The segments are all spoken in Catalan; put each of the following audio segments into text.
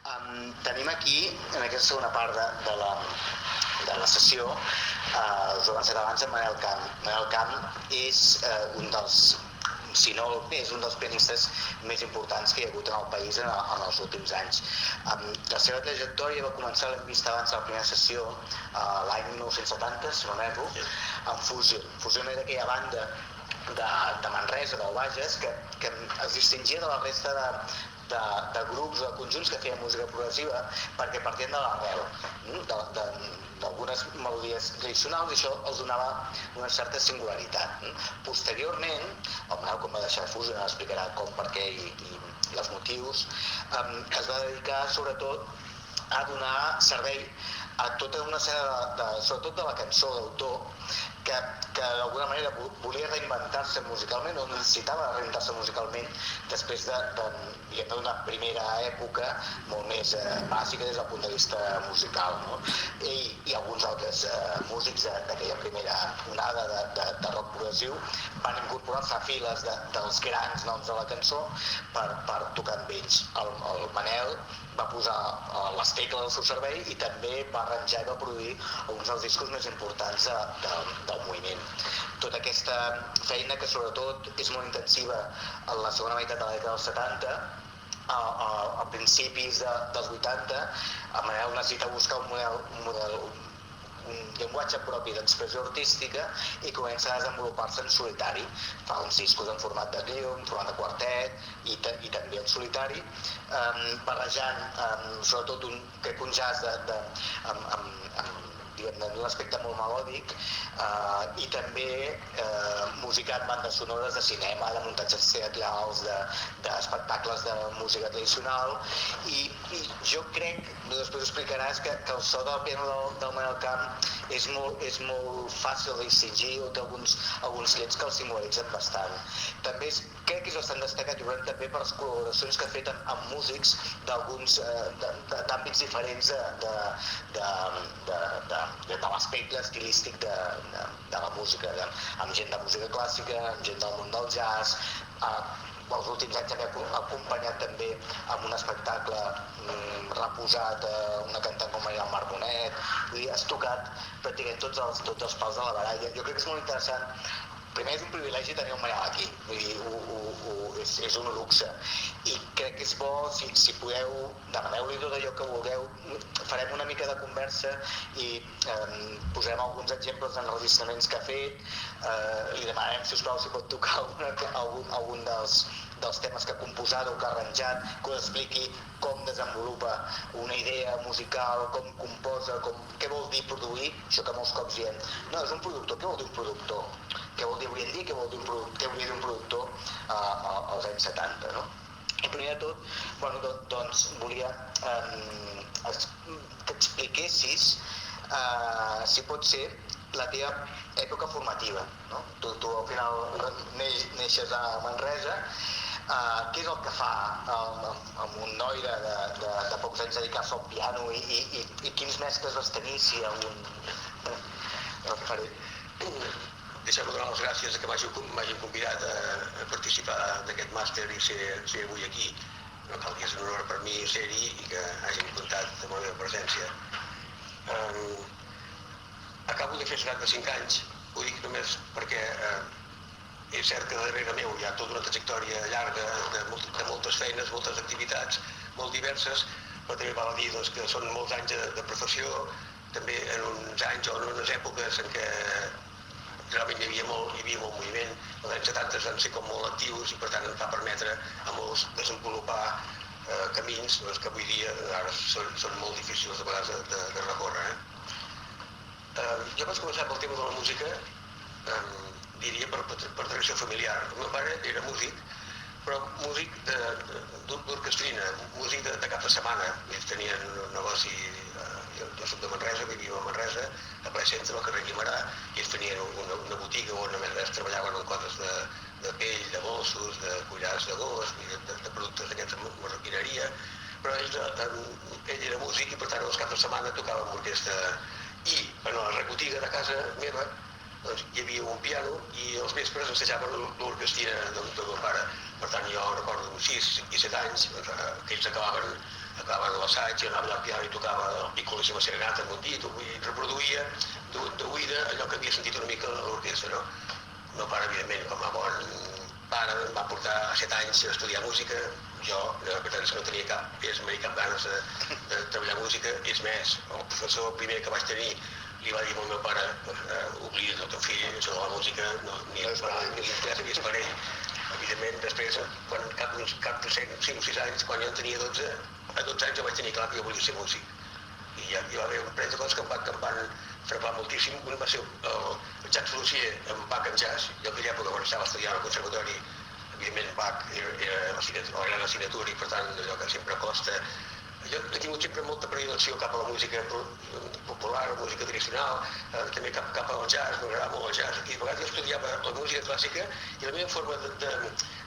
Tenim aquí, en aquesta segona part de la sessió, us ho he avançat abans, en Manel Camp. Manel Camp és un dels, si no és un dels pianistes més importants que hi ha hagut en el país en els últims anys. La seva trajectòria va començar, l'hem vist abans a la primera sessió, l'any 1970, si no m'erro, amb Fusion. Fusion era aquella banda de Manresa, del Bages, que es distingia de la resta de grups o de conjunts que feien música progressiva perquè partien de l'arrel d'algunes melodies tradicionals, i això els donava una certa singularitat. Posteriorment, el Manel, quan va deixar Fusion, explicarà com, per què i els motius, es va dedicar sobretot a donar servei a tota una sèrie sobretot de la cançó d'autor, que d'alguna manera volia reinventar-se musicalment o necessitava reinventar-se musicalment després d'una primera època molt més bàsica des del punt de vista musical, no? Ell i alguns altres músics d'aquella primera onada de rock progressiu van incorporar-se a files dels grans noms de la cançó per tocar amb ells. El Manel va posar les tecles al seu servei i també va arranjar i va produir alguns dels discos més importants del moviment. Tota aquesta feina, que sobretot és molt intensiva en la segona meitat de la dècada dels 70, a principis dels 80, el Manel necessita buscar un llenguatge propi d'expressió artística i comença a desenvolupar-se en solitari. Fa uns discos en format de trio, en format de quartet i també en solitari, barrejant sobretot un jazz d'un aspecte molt melòdic, i també musicant bandes sonores de cinema, de muntatges teatrals, d'espectacles de música tradicional, i jo crec, després ho explicaràs, que el so del piano del Manel Camp és molt fàcil de distingir, o té alguns llets que el singularitzen bastant. També crec que és bastant destacat, i ho veurem també per les col·laboracions que ha fet amb músics d'àmbits diferents de l'aspecte estilístic de la música, amb gent de música clàssica, amb gent del món del jazz. Els últims anys també ha acompanyat també amb un espectacle reposat una cantant com Marian Marbonet. Has tocat pràcticament tots els pals de la baralla. Jo crec que és molt interessant. Primer, és un privilegi tenir un Manel aquí, és un luxe, i crec que és bo, si podeu, demaneu-li tot allò que vulgueu. Farem una mica de conversa i posarem alguns exemples d'enregistraments que ha fet. Li demanarem, si us plau, si pot tocar algun dels temes que ha composat o que ha arranjat, que us expliqui com desenvolupa una idea musical, com composa, què vol dir produir. Això que molts cops diem, no, és un productor. Què vol dir un productor? Què vol dir avui en dia? Què vol dir un productor als anys 70, no? I primer de tot, doncs, volia que expliquessis, si pot ser, la teva època formativa, no? Tu al final neixes a Manresa. Què és el que fa amb un noi de pocs anys dedicar-se al piano, i quins mestres vas tenir, si algun... Deixeu-me donar les gràcies que m'hagin convidat a participar d'aquest màster i ser avui aquí. No cal dir, és un honor per mi ser-hi i que hagin comptat amb la meva presència. Acabo de fer 75 anys, ho dic només perquè és cert que darrere meu hi ha tota una trajectòria llarga de moltes feines, moltes activitats, molt diverses, però també val a dir que són molts anys de professió, també en uns anys o en unes èpoques en què realment hi havia molt moviment. Els anys 70 van ser com molt actius i per tant ens va permetre a molts desenvolupar camins que avui dia ara són molt difícils de vegades de recórrer. Jo vaig començar pel tema de la música, diria per tradició familiar. El meu pare era músic, però músic d'orquestrina, músic de cap de setmana. Ells tenien un negoci, jo soc de Manresa, vivia a Manresa, a ple centre, al carrer Guimerà, i ells tenien una botiga on ells treballaven en coses de pell, de bolsos, de collars de gos, de productes d'aquests de marroquineria, però ell era músic i per tant els caps de setmana tocava amb orquestra. I en la recotiga de casa meva hi havia un piano i els vespres ensejaven l'orquestra del meu pare. Per tant, jo recordo uns 6 i 7 anys que ells acabaven acabaven l'assaig, jo anava allà al piano i tocava el Piccolissima Serenata amb un dit, i reproduïa d'oïda allò que havia sentit una mica a l'orquestra, no? El meu pare, evidentment, com a bon pare, em va portar a 7 anys a estudiar música. Jo, la veritat és que no tenia cap pes ni cap ganes de treballar música. És més, el professor primer que vaig tenir li va dir al meu pare: oblida't del teu fill, això de la música ni l'interessa ni és per ell. Evidentment, després, quan cap de 5 o 6 anys, quan jo en tenia 12, a 12 anys jo vaig tenir clar que jo volia ser músic. I hi va haver un parell de coses que em van frapar moltíssim. Un va ser el Jacques Lussier amb Bach en jazz. Jo a aquella època quan estava estudiant al conservatori, evidentment Bach era la gran assignatura i per tant allò que sempre costa. Jo he tingut sempre molta predilecció cap a la música popular, la música tradicional, també cap al jazz, m'agradava molt el jazz. I a vegades jo estudiava la música clàssica i la meva forma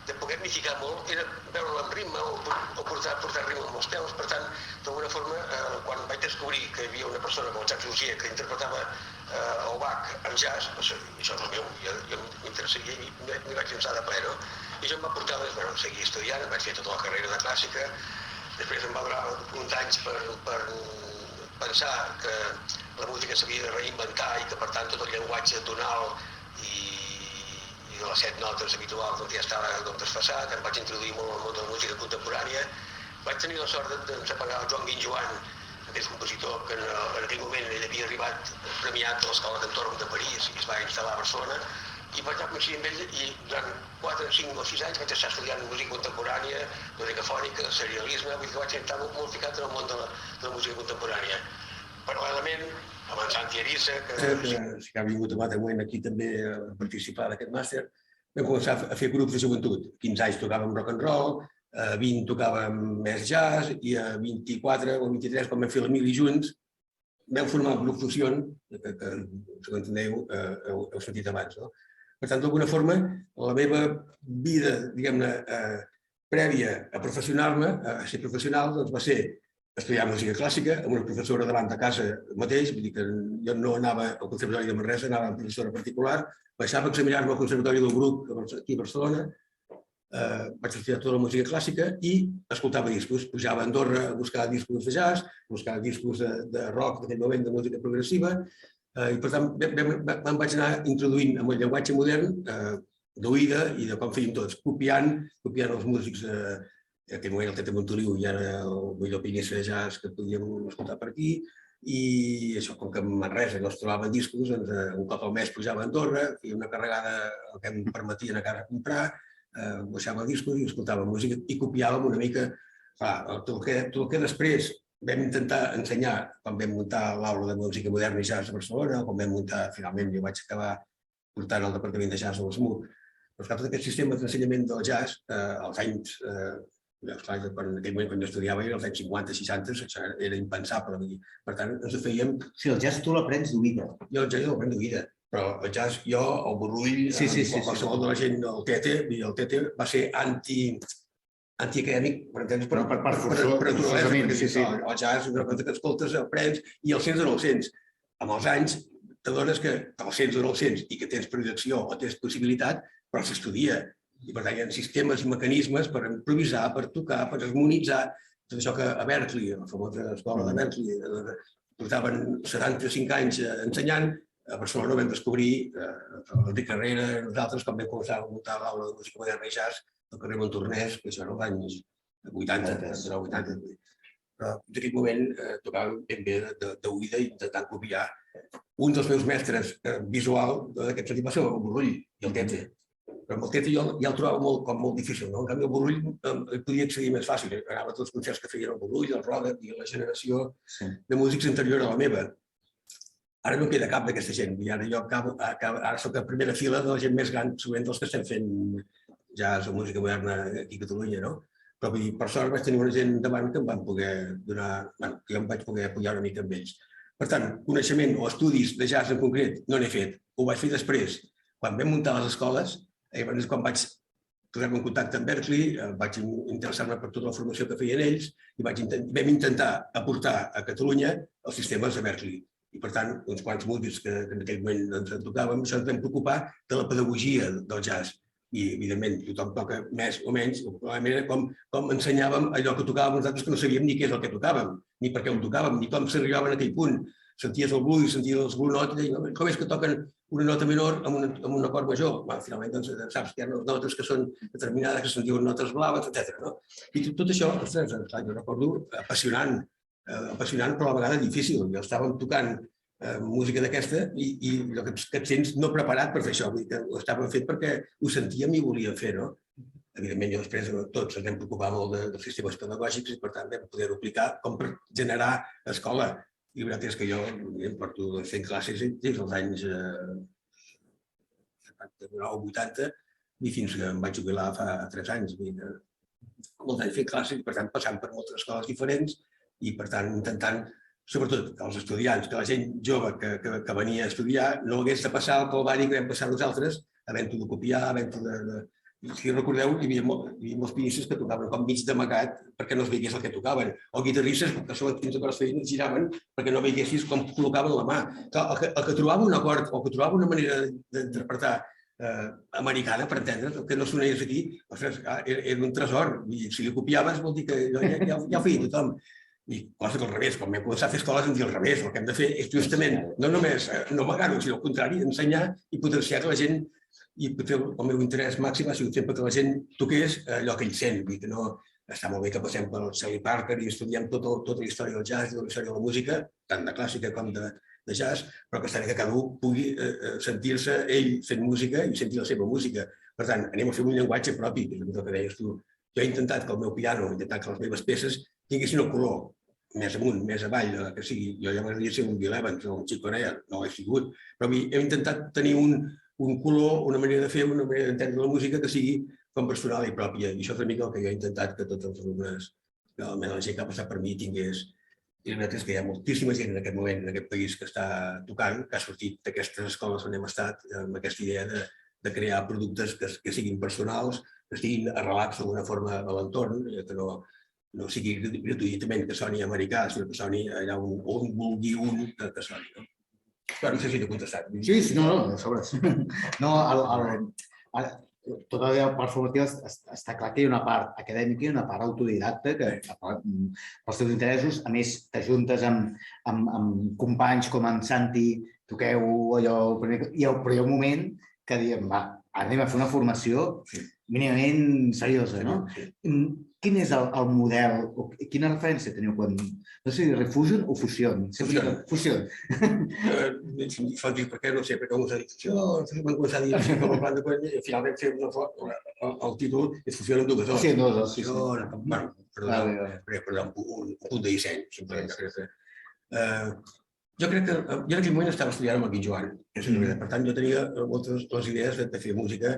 de poder-m'hi ficar molt era veure-la en ritme o portar ritme amb els peus. Per tant, d'alguna forma, quan vaig descobrir que hi havia una persona com el Jacques Lussier que interpretava el Bach en jazz, això és el meu, jo m'interessaria i m'hi vaig llançar de ple, no? I això em va portar a seguir estudiant, vaig fer tota la carrera de clàssica. Després em va durar uns anys per pensar que la música s'havia de reinventar i que per tant tot el llenguatge tonal i de les 7 notes habituals ja estava desfasat. Em vaig introduir molt al món de la música contemporània. Vaig tenir la sort d'encepegar el Joan Guinjoan, que és un compositor que en aquell moment ell havia arribat premiat a l'Escola d'Entorn de París i es va instal·lar a Barcelona. I vaig anar coincidir amb ell i durant 4, 5 o 6 anys vaig estar estudiant música contemporània, música fònica, serialisme, vull dir que vaig estar molt ficat en el món de la música contemporània. Paral·lelament, amb en Santi Arissa, que ha vingut a Matagüent aquí també a participar d'aquest màster, vam començar a fer grups de joventut. A 15 anys tocàvem rock and roll, a 20 tocàvem més jazz i a 24 o 23, quan vam fer l'Emili junts, vam formar el grup Fusion, que si ho enteneu, heu sentit abans, no? Per tant, d'alguna forma, la meva vida, diguem-ne, prèvia a professionar-me, a ser professional, doncs va ser estudiar música clàssica amb una professora davant de casa mateix, vull dir que jo no anava al Conservatori de Manresa, anava amb professora particular, baixava a examinar-me al Conservatori del Bruc aquí a Barcelona, vaig estudiar tota la música clàssica i escoltava discos. Pujava a Andorra a buscar discos de jazz, a buscar discos de rock, en aquell moment de música progressiva, i per tant em vaig anar introduint amb el llenguatge modern d'oïda i de com fèiem tots, copiant els músics en aquell moment el Tete Montoliu i ara el Guido Pinissa de jazz que podíem escoltar per aquí, i això, com que a Manresa no es trobaven discos, un cop al mes pujava a Andorra, feia una carregada el que em permetien a casa comprar, baixava discos i escoltava música i copiàvem una mica. Tot el que després vam intentar ensenyar quan vam muntar l'aula de música moderna i jazz a Barcelona, quan vam muntar, finalment, jo vaig acabar portant el departament de jazz a l'ESMUC. Però tot aquest sistema d'ensenyament del jazz, als anys, en aquell moment quan jo estudiava era als anys 50, 60, això era impensable. Per tant, ens ho fèiem... Sí, el jazz tu l'aprens d'oïda. Jo el jazz l'aprens d'oïda, però el jazz, jo, el Borrull, qualsevol de la gent, el Tete va ser antiacadèmic, per entendre, per naturalesa, perquè el jazz és una cosa que escoltes, aprens, i el sents o no el sents. Amb els anys t'adones que el sents o no el sents i que tens projecció o tens possibilitat, però s'estudia. I per tant hi ha sistemes i mecanismes per improvisar, per tocar, per harmonitzar. Tot això que a Berkeley, a la famosa escola de Berkeley, portaven 75 anys ensenyant, a Barcelona vam descobrir l'Enric Carrera, nosaltres, quan vam començar a muntar l'aula de música moderna i jazz al carrer Montornès, que això era als anys 80, 80. Però en aquell moment tocava ben bé d'oïda i intentant copiar. Un dels meus mestres visual d'aquest sentit va ser el Borrull i el Tete. Però amb el Tete jo ja el trobava molt difícil, no? En canvi el Borrull podia accedir més fàcil. Anava a tots els concerts que feien el Borrull, el Roda i la generació de músics anterior a la meva. Ara no queda cap d'aquesta gent. Ara soc a primera fila de la gent més gran, sovint dels que estem fent jazz o música moderna aquí a Catalunya, no? Però per sort vaig tenir una gent davant que em van poder donar, que jo em vaig poder apoyar una mica amb ells. Per tant, coneixement o estudis de jazz en concret no n'he fet. Ho vaig fer després, quan vam muntar les escoles, quan vaig posar-me en contacte amb Berkeley, vaig interessar-me per tota la formació que feien ells i vam intentar aportar a Catalunya els sistemes de Berkeley. I per tant, uns quants músics que en aquell moment ens en tocàvem, això ens vam preocupar de la pedagogia del jazz. i evidentment tothom toca més o menys, era com ensenyàvem allò que tocàvem nosaltres que no sabíem ni què és el que tocàvem, ni per què ho tocàvem, ni com s'arribaven a aquell punt. Senties el blues, senties els blue note, i deies, com és que toquen una nota menor amb un acord major? Finalment, doncs, saps que hi ha notes que són determinades, que se'n diuen notes blaves, etc. I tot això, ostres, jo recordo apassionant, però a la vegada difícil. Jo estàvem tocant música d'aquesta i que et sents no preparat per fer això, vull dir que ho estàvem fet perquè ho sentíem i volíem fer, no? Evidentment, jo després tots ens vam preocupar molt dels sistemes pedagògics i, per tant, vam poder-ho aplicar com per generar escola. I la veritat és que jo em porto fent classes des dels anys 79 o 80 i fins que em vaig jubilar fa 3 anys. Molts anys fent classes i, per tant, passant per moltes escoles diferents i, per tant, intentant, sobretot els estudiants, que la gent jove que venia a estudiar no hagués de passar el calvari que vam passar nosaltres, havent-ho de copiar, havent-ho de... Si recordeu, hi havia molts pianistes que tocaven com mig d'amagat perquè no es veiés el que tocaven, o guitarristes que segons quins acords feien es giraven perquè no veiessis com col·locaven la mà. El que trobava un acord o que trobava una manera d'interpretar americana, per entendre, que no sonés aquí, ostres, era un tresor. Si li copiaves vol dir que ja ho feia tothom. I cosa que al revés, quan vam començar a fer escoles em diu al revés, el que hem de fer és justament no només no amagar-ho, sinó al contrari, ensenyar i potenciar que la gent, i potser el meu interès màxim ha sigut sempre que la gent toqués allò que ell sent. Vull dir que no està molt bé que passem per Charlie Parker i estudiem tota la història del jazz i la història de la música, tant de clàssica com de jazz, però que està bé que cada un pugui sentir-se ell fent música i sentir la seva música. Per tant, anem a fer un llenguatge propi, que és el que deies tu. Jo he intentat que el meu piano, he intentat que les meves peces tinguessin el color, més amunt, més avall, que sigui. Jo ja m'agradaria ser un Bill Evans o un Chick Corea, no ho he sigut, però he intentat tenir un color, una manera de fer, una manera d'entendre la música que sigui com personal i pròpia. I això és una mica el que jo he intentat que tots els alumnes, almenys la gent que ha passat per mi, tingués. I la veritat és que hi ha moltíssima gent en aquest moment, en aquest país, que està tocant, que ha sortit d'aquestes escoles on hem estat, amb aquesta idea de crear productes que siguin personals, que estiguin arrelats d'alguna forma a l'entorn, que no sigui gratuïtament que soni americà, sinó que soni allà on vulgui un que soni. Però no sé si t'he contestat. Sí, no, a sobre. No, tota la part formativa està clar que hi ha una part acadèmica i una part autodidacta que, pels teus interessos, a més, t'ajuntes amb companys com en Santi, toqueu allò, però hi ha un moment que diem, va, anem a fer una formació mínimament seriosa, no? Quin és el model, o quina referència teniu quan... No sé, Refusion o Fusion? Fusion. Per què? No sé, perquè us ha dit Fusion, vam començar a dir com a plan de conya i finalment fem el títol és Fusion amb dues. Sí, dos, sí. Perdó, un punt de disseny, simplement. Jo crec que jo en aquell moment estava estudiant amb el Quim Joan, per tant jo tenia moltes les idees de fer música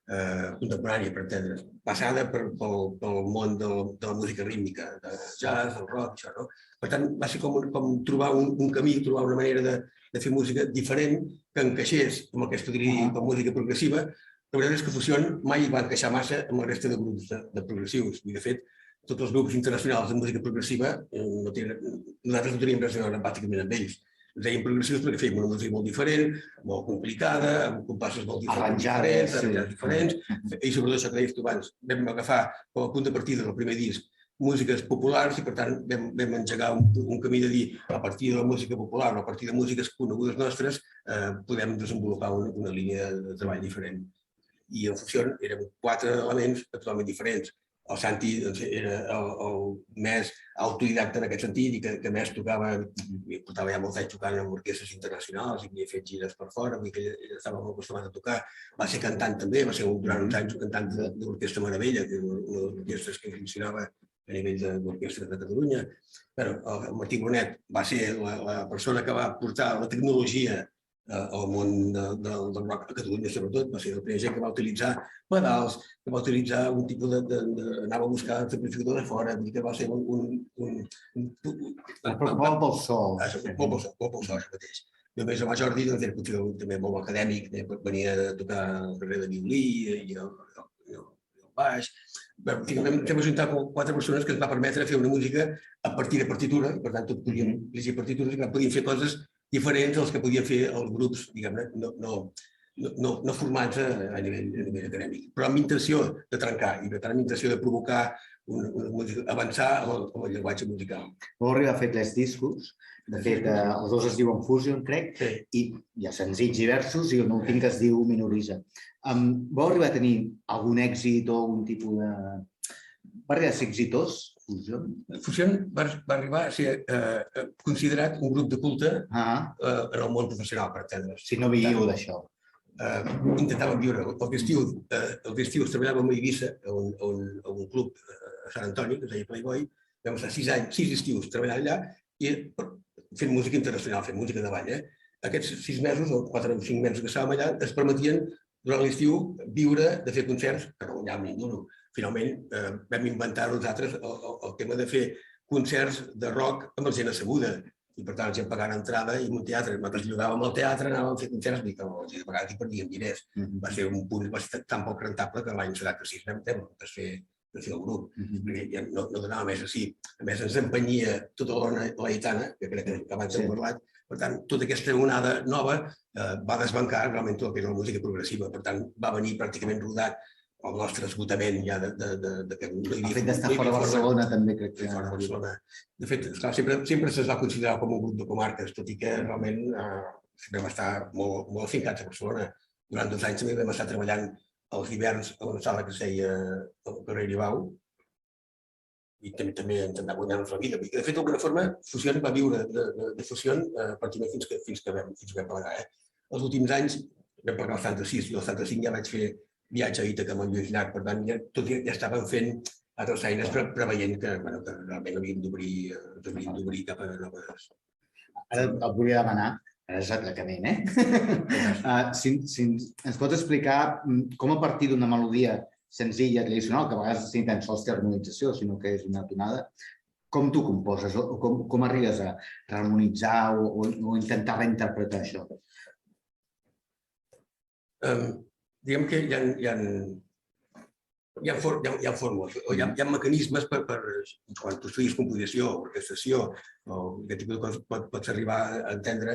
contemporània, per entendre, passada pel món de la música rítmica, del jazz, del rock, això, no? Per tant, va ser com trobar un camí, trobar una manera de fer música diferent que encaixés amb el que estudiaria com música progressiva. La veritat és que Fusion mai va encaixar massa amb la resta de grups de progressius. I, de fet, tots els grups internacionals de música progressiva, nosaltres no teníem res a veure pràcticament amb ells. Ens deien progressius perquè fèiem una música molt diferent, molt complicada, amb compassos molt diferents, arranjades diferents, i sobretot això que deies tu abans, vam agafar com a punt de partida del primer disc músiques populars i per tant vam engegar un camí de dir a partir de la música popular o a partir de músiques conegudes nostres podem desenvolupar una línia de treball diferent. I en Fusion érem 4 elements totalment diferents. El Santi era el més autodidacte en aquest sentit i que més tocava, portava ja molts anys tocant amb orquestres internacionals i havia fet gires per fora, vull dir que ell estava molt acostumat a tocar. Va ser cantant també, va ser durant uns anys cantant de l'Orquestra Meravella, que és una de les orquestres que funcionava a nivell d'orquestres de Catalunya. El Martí Brunet va ser la persona que va portar la tecnologia al món del rock a Catalunya, sobretot, va ser la primera gent que va utilitzar pedals, que va utilitzar un tipus anava a buscar amplificador de fora, que va ser molt pel sol. Molt pel sol, això mateix. Només el Jordi era potser també molt acadèmic, venia a tocar el carrer de violí i el baix. Vam ajuntar 4 persones que ens va permetre fer una música a partir de partitura, i per tant tot podíem llegir partitures i podíem fer coses diferents dels que podien fer els grups, diguem-ne, no no formats a nivell acadèmic, però amb intenció de trencar i per tant amb intenció de provocar avançar amb el llenguatge musical. Vau arribar a fer 3 discos, de fet els dos es diuen Fusion, crec, i hi ha senzills diversos i l'últim que es diu Minoriza. Vau arribar a tenir algun èxit o algun tipus de... Va arribar a ser exitós, Fusion? Fusion va arribar a ser considerat un grup de culte en el món professional, per entendre's. Si no viu d'això. Intentàvem viure. Els estius treballàvem a Eivissa, a un club a Sant Antoni, que es deia Playboy. Vam estar 6 estius treballant allà i fent música internacional, fent música de ball. Aquests 6 mesos, o 4 o 5 mesos que estàvem allà, ens permetien durant l'estiu viure de fer concerts, que no guanyàvem ningú. Finalment vam inventar nosaltres el tema de fer concerts de rock amb la gent asseguda. I per tant, ens hem pagat entrada i un teatre. Nosaltres llogàvem al teatre, anàvem a fer concerts i de vegades hi perdíem diners. Va ser un punt tan poc rentable que l'any 76 vam desfer el grup, perquè no donava més així. A més, ens empenyia tota l'ona laetana, que crec que abans hem parlat. Per tant, tota aquesta onada nova va desbancar realment tot el que és la música progressiva. Per tant, va venir pràcticament rodat el nostre esgotament ja de... El fet d'estar fora de Barcelona també crec que... Fora de Barcelona. De fet, sempre se'ns va considerar com un grup de comarques, tot i que realment sempre vam estar molt afincats a Barcelona. Durant 2 anys també vam estar treballant als hiverns a una sala que es deia al carrer Ribau i també intentar guanyar-nos la vida. De fet, d'alguna forma, Fusion va viure de Fusion pràcticament fins que vam plegar. Els últims anys vam plegar el 76 i el 75 ja vaig fer viatge a Ítaca amb el Lluís Llach, per tant, tot ja estàvem fent altres feines preveient que realment havíem d'obrir cap a noves... Ara et volia demanar, ara és atracament, si ens pots explicar com a partir d'una melodia senzilla, tradicional, que a vegades ni tan sols té harmonització, sinó que és una tonada, com tu composes o com arribes a harmonitzar o intentar reinterpretar això? Diguem que hi ha fórmules, o hi ha mecanismes per, quan tu estudies composició, orquestació, o aquest tipus de coses, pots arribar a entendre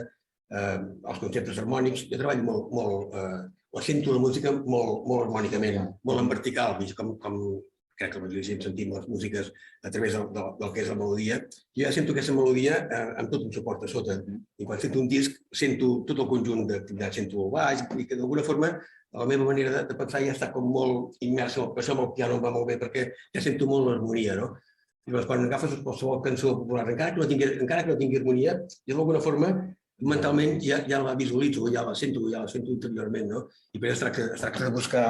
els conceptes harmònics. Jo treballo molt, sento la música molt harmònicament, molt en vertical, com crec que la majoria de gent sentim les músiques a través del que és la melodia. Jo ja sento aquesta melodia amb tot un suport a sota. I quan sento un disc, sento tot el conjunt d'activitats, sento el baix, i que d'alguna forma la meva manera de pensar ja està com molt immersa, per això amb el piano em va molt bé, perquè ja sento molt l'harmonia, no? Llavors, quan agafes qualsevol cançó popular, encara que no tingui harmonia, jo d'alguna forma, mentalment ja la visualitzo, ja la sento interiorment, no? I per això es tracta de buscar...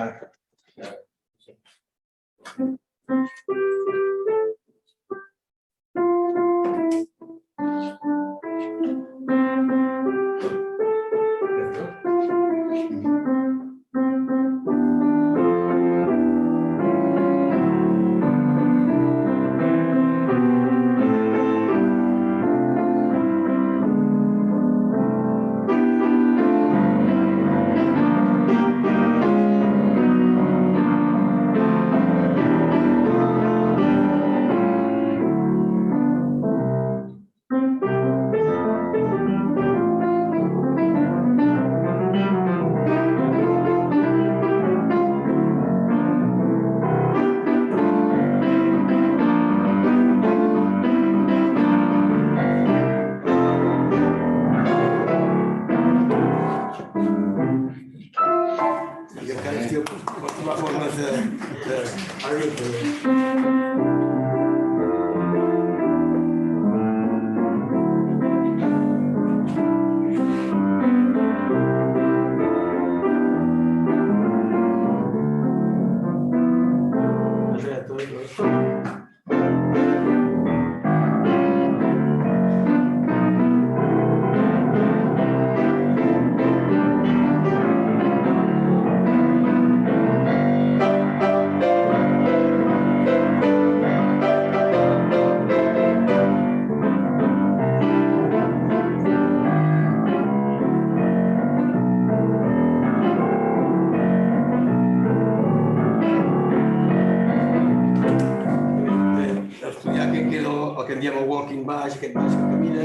Aquest baix que camina,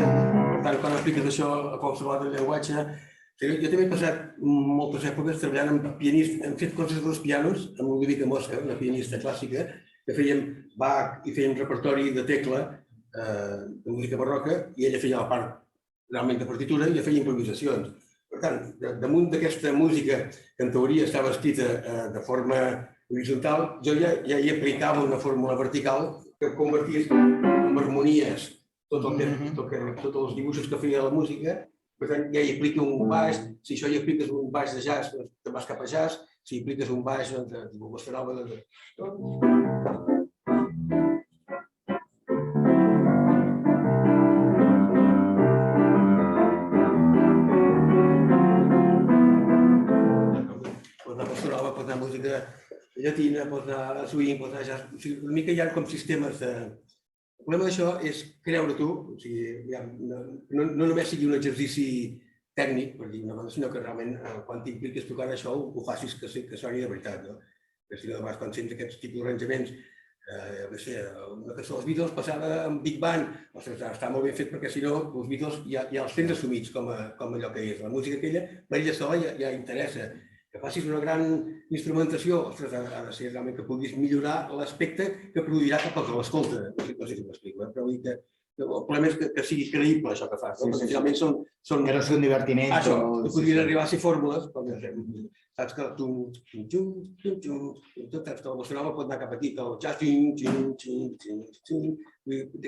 per tant, quan expliques això a qualsevol del llenguatge, Jo també he passat moltes èpoques treballant amb pianistes, hem fet coses dels pianos amb Ludwika Mosca, una pianista clàssica, que fèiem Bach i fèiem repertori de tecla de música barroca i ella feia la part realment de partitura i ella feia improvisacions. Per tant, damunt d'aquesta música que en teoria estava escrita de forma horitzontal, jo ja hi aplicava una fórmula vertical que convertís en harmonies tots els dibuixos que feia la música. Per tant, ja hi aplica un baix, si això hi apliques un baix de jazz, te'n vas cap a jazz, si hi apliques un baix de bossa nova, pot anar bossa nova, pot anar música llatina, pot anar swing, pot anar jazz. O sigui, una mica hi ha com sistemes de... El problema d'això és creure tu, o sigui, no només sigui un exercici tècnic, per dir una cosa, sinó que realment quan t'impliques tocant això ho facis que soni de veritat. Perquè si no, quan sents aquests tipus d'arranjaments, una cançó dels Beatles passada amb Big Band, està molt ben fet perquè si no, els Beatles ja els tens assumits com allò que és. La música aquella, per ella sola ja interessa. Que facis una gran instrumentació, ostres, ha de ser realment que puguis millorar l'aspecte que produirà cap al que l'escolta. No sé si m'explico, però vull dir que el problema és que sigui creïble això que fas. Perquè finalment són... Que no sigui un divertiment. Això, que podrien arribar a ser fórmules, com saps que la bossa nova pot anar cap aquí, que el jazz...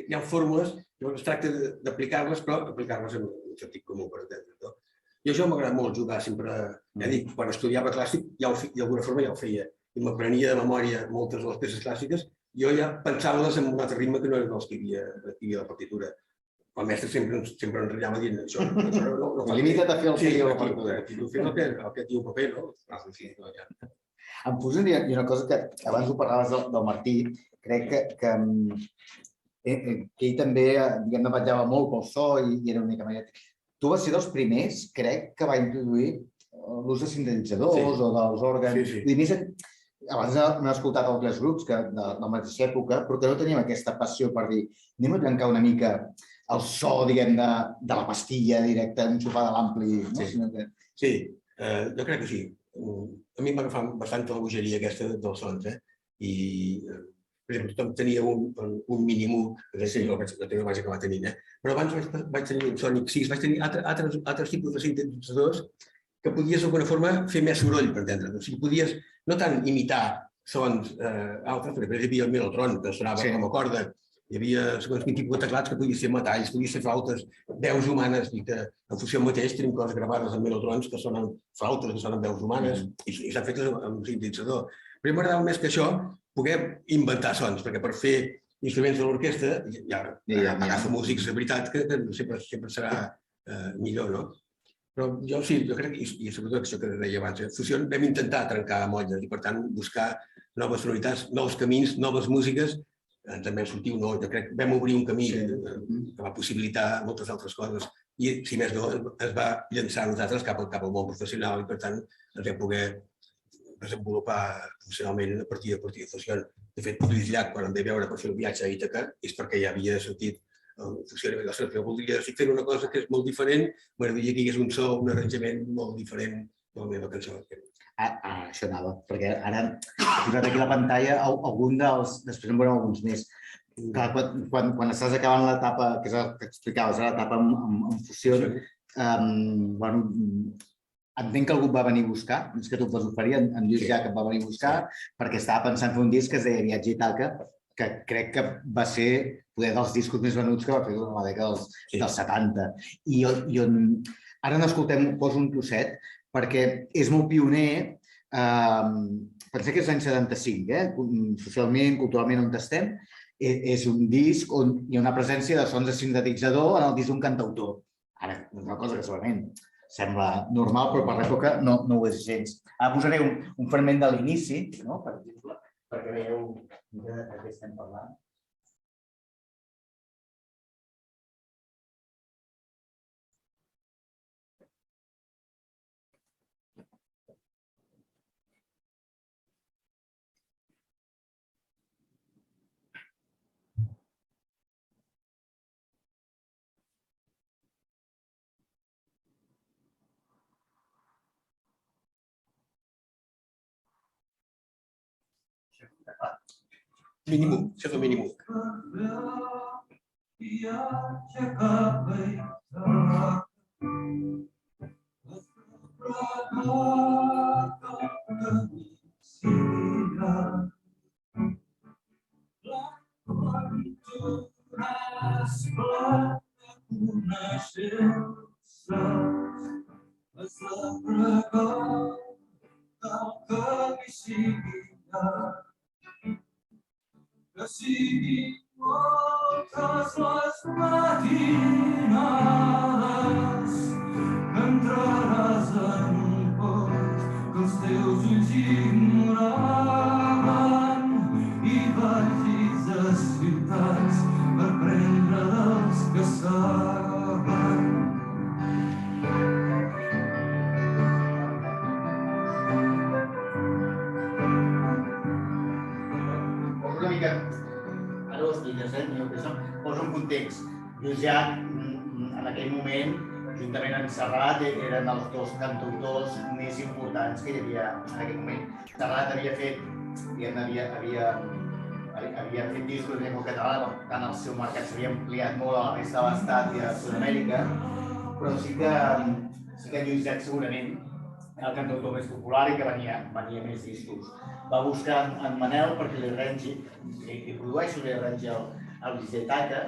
Hi ha fórmules, llavors es tracta d'aplicar-les, però aplicar-les en un sentit comú, per entendre. I això m'agrada molt jugar sempre, ja dic, quan estudiava clàssic, d'alguna forma ja ho feia, i m'aprenia de memòria moltes de les peces clàssiques, jo ja pensava-les en un altre ritme que no eren els que hi havia a la partitura. El mestre sempre ens ratllava dient això. Limita't a fer el que diu la partitura. Fer el que diu el paper, no? Em poso dir una cosa que abans ho parlaves del Martí, crec que ell també, diguem-ne, vetllava molt pel so i era una mica magètic. Tu vas ser dels primers, crec, que va introduir l'ús de sintetitzadors o dels òrgans. Abans n'he escoltat altres grups de la mateixa època, però que no teníem aquesta passió per dir anem a trencar una mica el so, diguem, de la pastilla directa, un sofà de l'ampli. Sí, jo crec que sí. A mi m'agafava bastanta la bogeria aquesta dels sons, i per exemple, tothom tenia un Minimoog, que jo també vaig acabar tenint, però abans vaig tenir un Sonic 6, vaig tenir altres tipus de sintetitzadors que podies d'alguna forma fer més soroll, per entendre. O sigui, podies no tant imitar sons altres, perquè hi havia el Melotron, que sonava com a corda, hi havia segons quin tipus de teclats que podies fer metalls, podies fer flautes, veus humanes, i que en funció mateix tenim coses gravades amb Melotrons que sonen flautes, que sonen veus humanes, i s'han fet amb un sintetitzador. Però m'agradava més que això poder inventar sons, perquè per fer instruments de l'orquestra ja agafa músics de veritat que sempre serà millor, no? Però jo sí, jo crec, i sobretot això que deia abans, Fusió vam intentar trencar molles i per tant buscar noves sonoritats, nous camins, noves músiques, ens en vam sortir un nou, jo crec, vam obrir un camí que va possibilitar moltes altres coses i, si més no, es va llançar a nosaltres cap al món professional i per tant ens vam poder desenvolupar professionalment a partir de Fusió. De fet, Lluís Llach, quan em ve veure per fer el viatge a Ítaca, és perquè ja havia sentit Fusió i va dir, jo voldria fer una cosa que és molt diferent, m'agradaria que hi hagués un so, un arranjament molt diferent de la meva cançó. Això anava, perquè ara he posat aquí a la pantalla algun dels... Després en veurem alguns més. Quan estàs acabant l'etapa, que és el que explicaves, l'etapa amb Fusió, entenc que algú et va venir a buscar, és que tu et vas oferir, en Lluís Llach et va venir a buscar, perquè estava pensant fer un disc que es deia Viatge a Ítaca, que crec que va ser poder dels discos més venuts que va fer durant la dècada dels 70. I ara n'escoltem, poso un trosset, perquè és molt pioner, pensem que és l'any 75, socialment, culturalment on estem, és un disc on hi ha una presència de sons de sintetitzador en el disc d'un cantautor. Ara, una cosa que segurament sembla normal, però per l'època no ho és gens. Ara posaré un fragment de l'inici, per exemple, perquè veieu de què estem parlant. Mínim, això és el mínim. Que siguin moltes les matinades que entraràs en un pot que els teus ulls ignoraven i vagis a ciutats per prendre dels que saben. Una mica, ara ho expliques, posa un context. Llucià, en aquell moment, juntament amb Serrat, eren els dos cantautors més importants que hi havia en aquell moment. Serrat havia fet discos en llengua catalana, per tant el seu mercat s'havia ampliat molt a la resta de l'Estat i a Sud-amèrica, però sí que Llucià segurament era el cantautor més popular i que venia més discos. Va buscar en Manel perquè li produeixi el DJ Taka,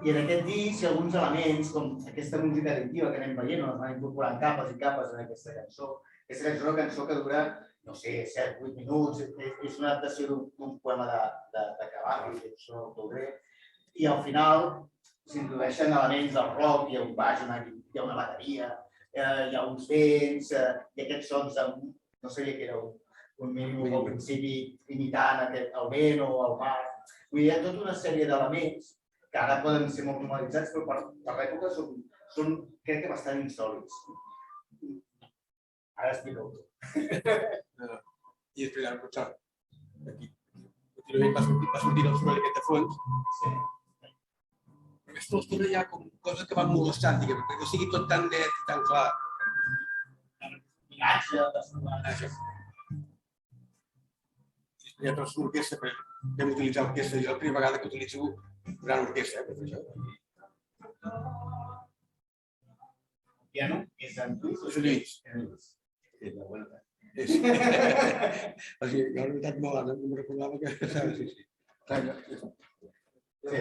i en aquest disc hi ha alguns elements, com aquesta música additiva que anem veient, on es van incorporant capes i capes en aquesta cançó. Aquesta cançó és una cançó que dura, no sé, 7-8 minuts, és una adaptació d'un poema de Cavalli, d'un autor grec, i al final s'introdueixen elements del rock, hi ha un baix, hi ha una bateria, hi ha uns vents, i aquests sons, no sabia que era un mínim al principi imitant el vent o el mar. Vull dir, hi ha tota una sèrie d'elements que ara poden ser molt normalitzats, però per l'època són, crec que, bastant insòlits. Ara explico-ho. I després ara, potser, aquí, continuament va sortir el soroll aquest de fons. Sí. Aquesta estona hi ha com coses que van molestant, diguem, perquè no sigui tot tan net i tan clar. Miratge, personatge. Hi ha tota l'orquestra, però vam utilitzar orquestra. Jo la primera vegada que utilitzo gran orquestra, per fer això. El piano és en Lluís o És Lluís. Sí, la bona tarda. O sigui, jo la veritat no em recordava que... Sí. Sí.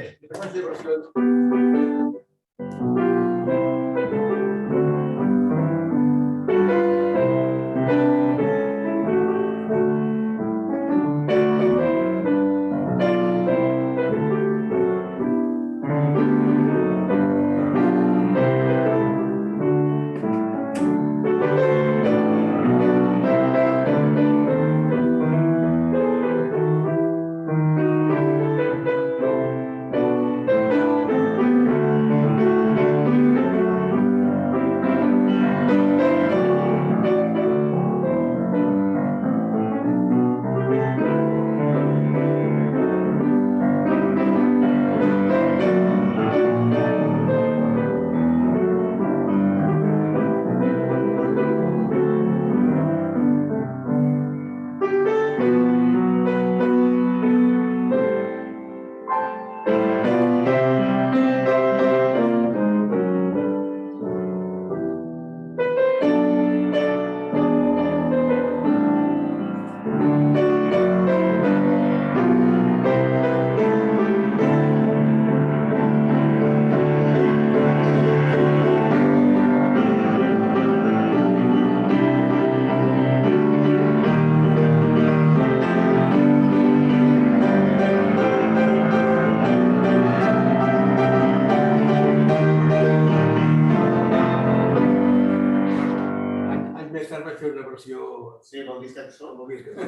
Sí, vol dir cançó. Vol dir cançó.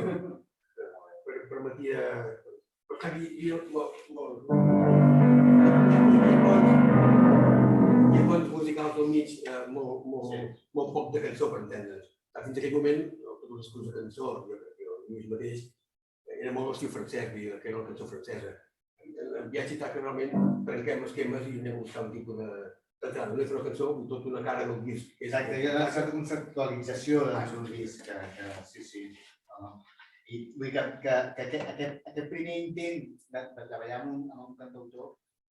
Permetia... Hi ha ponts musicals al mig, molt poc de cançó, per entendre's. Fins aquell moment, tots els discurs de cançó, jo Lluís mateix, era molt l'estil francès, que era la cançó francesa. En viatge que realment trenquem esquemes i anem a buscar un tipus de... D'entrada, no és una cançó, tot una cara del disc. Exacte, hi ha una certa conceptualització d'un disc, sí. I vull dir que aquest primer intent de treballar amb un cantautor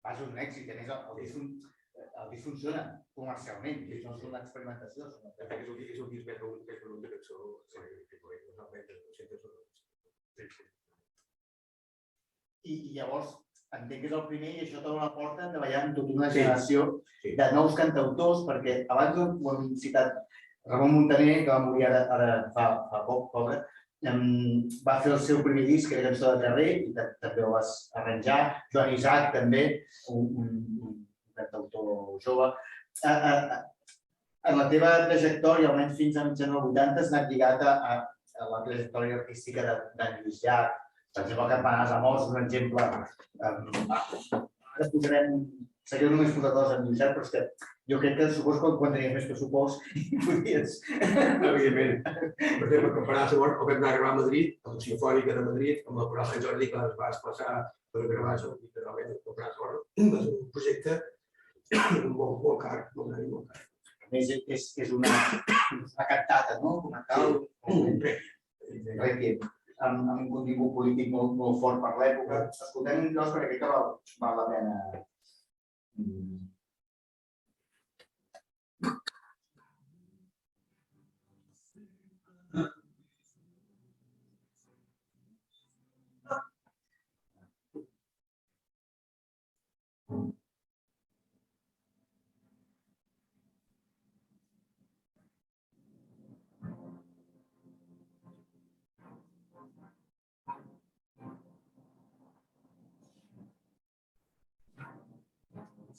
va ser un èxit. A més, el disc funciona comercialment, no és una experimentació. És un disc més volum de cançó. I llavors entenc que és el primer i això t'obre la porta de treballar amb tota una generació de nous cantautors, perquè abans ho hem citat Ramon Muntaner, que va morir ara fa poc, pobre, va fer el seu primer disc, que era Cançó de carrer, i també ho vas arranjar. Joan Isaac, també, un cantautor jove. En la teva trajectòria, almenys fins a mitjans dels 80, has anat lligat a la trajectòria artística d'en Lluís Llach. Per exemple, Campanars Amors, un exemple. Ara posarem... Seria només posar coses en Lluís Llach, però és que jo crec que suposo que quan tenies més pressupost podies... Evidentment. Per exemple, Campanars Amors, o vam anar a gravar a Madrid, a la Simfònica de Madrid, amb la Coral Sant Jordi, que es va desplaçar per gravar literalment Campanars Amors. Va ser un projecte molt car, molt gran i molt car. A més, és una cantata, no? Una cal... Requiem. Amb un contingut polític molt fort per l'època. Escoltem un tros perquè crec que val la pena.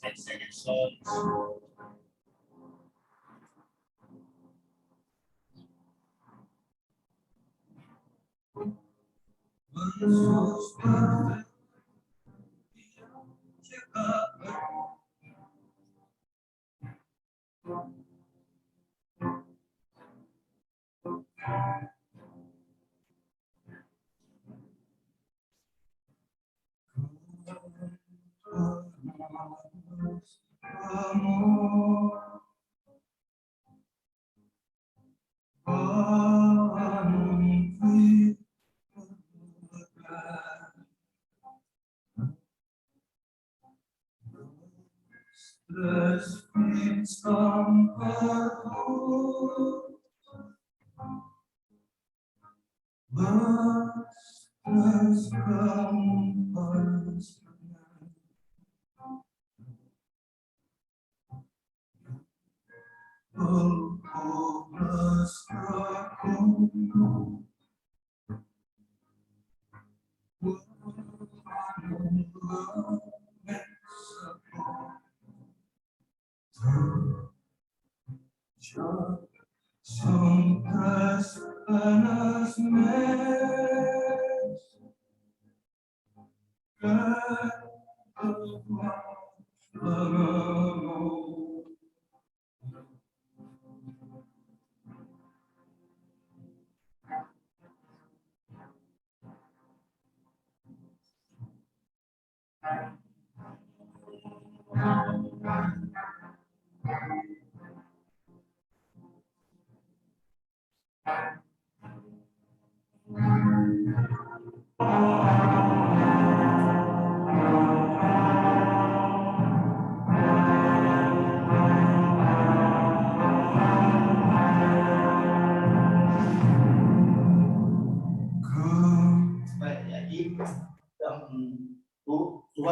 Sense cançons. Tu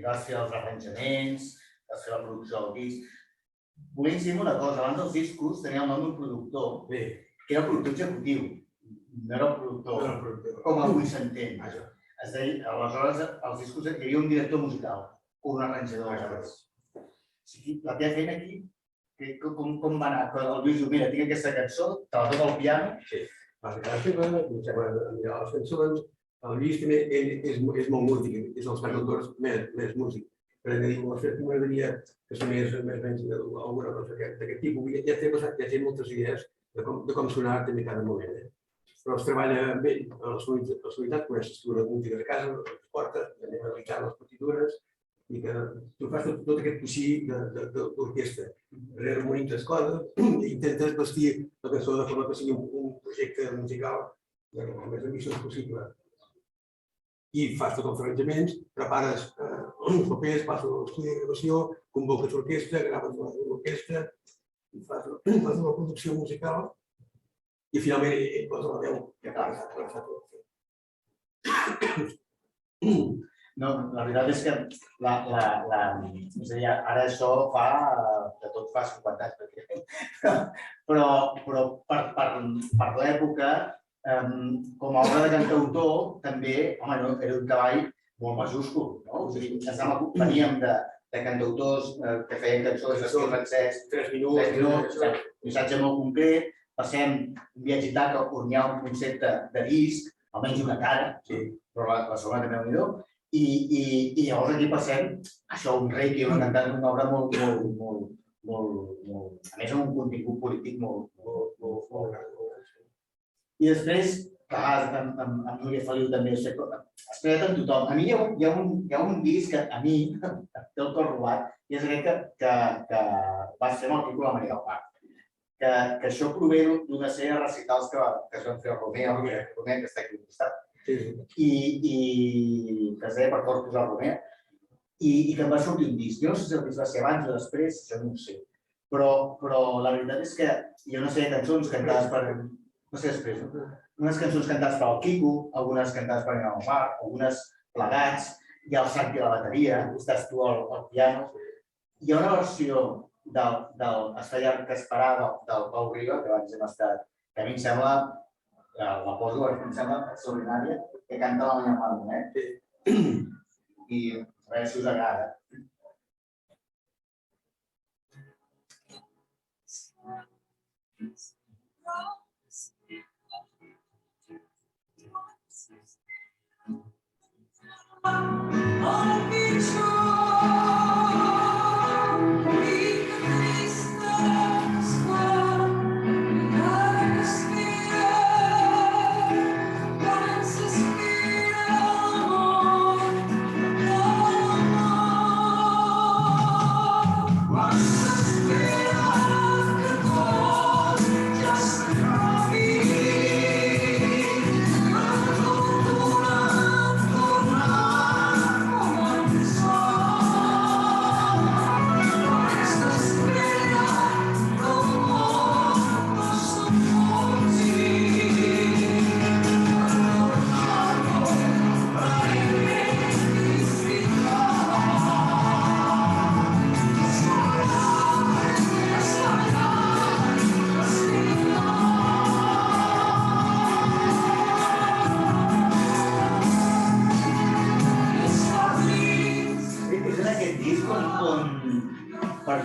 vas fer els arranjaments, vas fer la producció del disc. Volia incidir en una cosa, abans dels discos tenia el nom d'un productor, que era el productor executiu, no era el productor, com avui s'entén. Aleshores, als discos hi havia un director musical, un arranjador. La teva feina aquí, com va anar? El Lluís diu, mira, tinc aquesta cançó, te la toca al piano. Sí, va ser cada tema, mirar les cançons. El Lluís també és molt músic, és dels cantautors més músic. Per exemple, m'agradaria que sonés més o menys alguna cosa d'aquest tipus. Ja té moltes idees de com sonar també cada moment. Però es treballa amb ell, a la solidaritat, coneix l'escriure de música de casa, les portes, anem analitzant les partitures, i que tu fas tot aquest coixí d'orquestra. Reharmonitzes coses i intentes vestir la cançó de forma que sigui un projecte musical amb més emissions possible. I fas tots els arranjaments, prepares els papers, fas l'estudi de gravació, convoques l'orquestra, graves l'orquestra, i fas una producció musical i finalment ell posa la veu que acaba de fer. No, la veritat és que és a dir, ara això fa, de tot fa 50 anys, però per l'època, com a obra de cantautor, també, home, era un treball molt majúscul, no? O sigui, veníem de cantautors que feien cançons d'estil francès, 3 minuts, missatge molt concret, passem un viatge d'Itaca on hi ha un concepte de disc, almenys una cara, però la segona també un millor, i llavors aquí passem això, un rei que va cantar una obra molt, a més amb un contingut polític molt gran. I després, clar, amb Núria Feliu també es creat amb tothom. A mi hi ha un disc que a mi té el cor robat i és crec que vaig fer amb el Quico la Maria del Parc. Que això prové d'una sèrie de recitals que es van fer a Romer, que està aquí al costat, i que es deia Per Corpus a Romer, i que em va sortir un disc. Jo no sé si el disc va ser abans o després, això no ho sé, però la veritat és que hi ha una sèrie de cançons cantades per... No sé després, unes cançons cantades per al Quico, algunes cantades per en Omar, algunes plegats, hi ha el Santi a la bateria, estàs tu al piano. Hi ha una versió del Estar llarg que esperar del Pau Riba, que abans hem estat, que a mi em sembla, la poso, em sembla extraordinària, que canta la Maria Marmonet. I a veure si us agrada.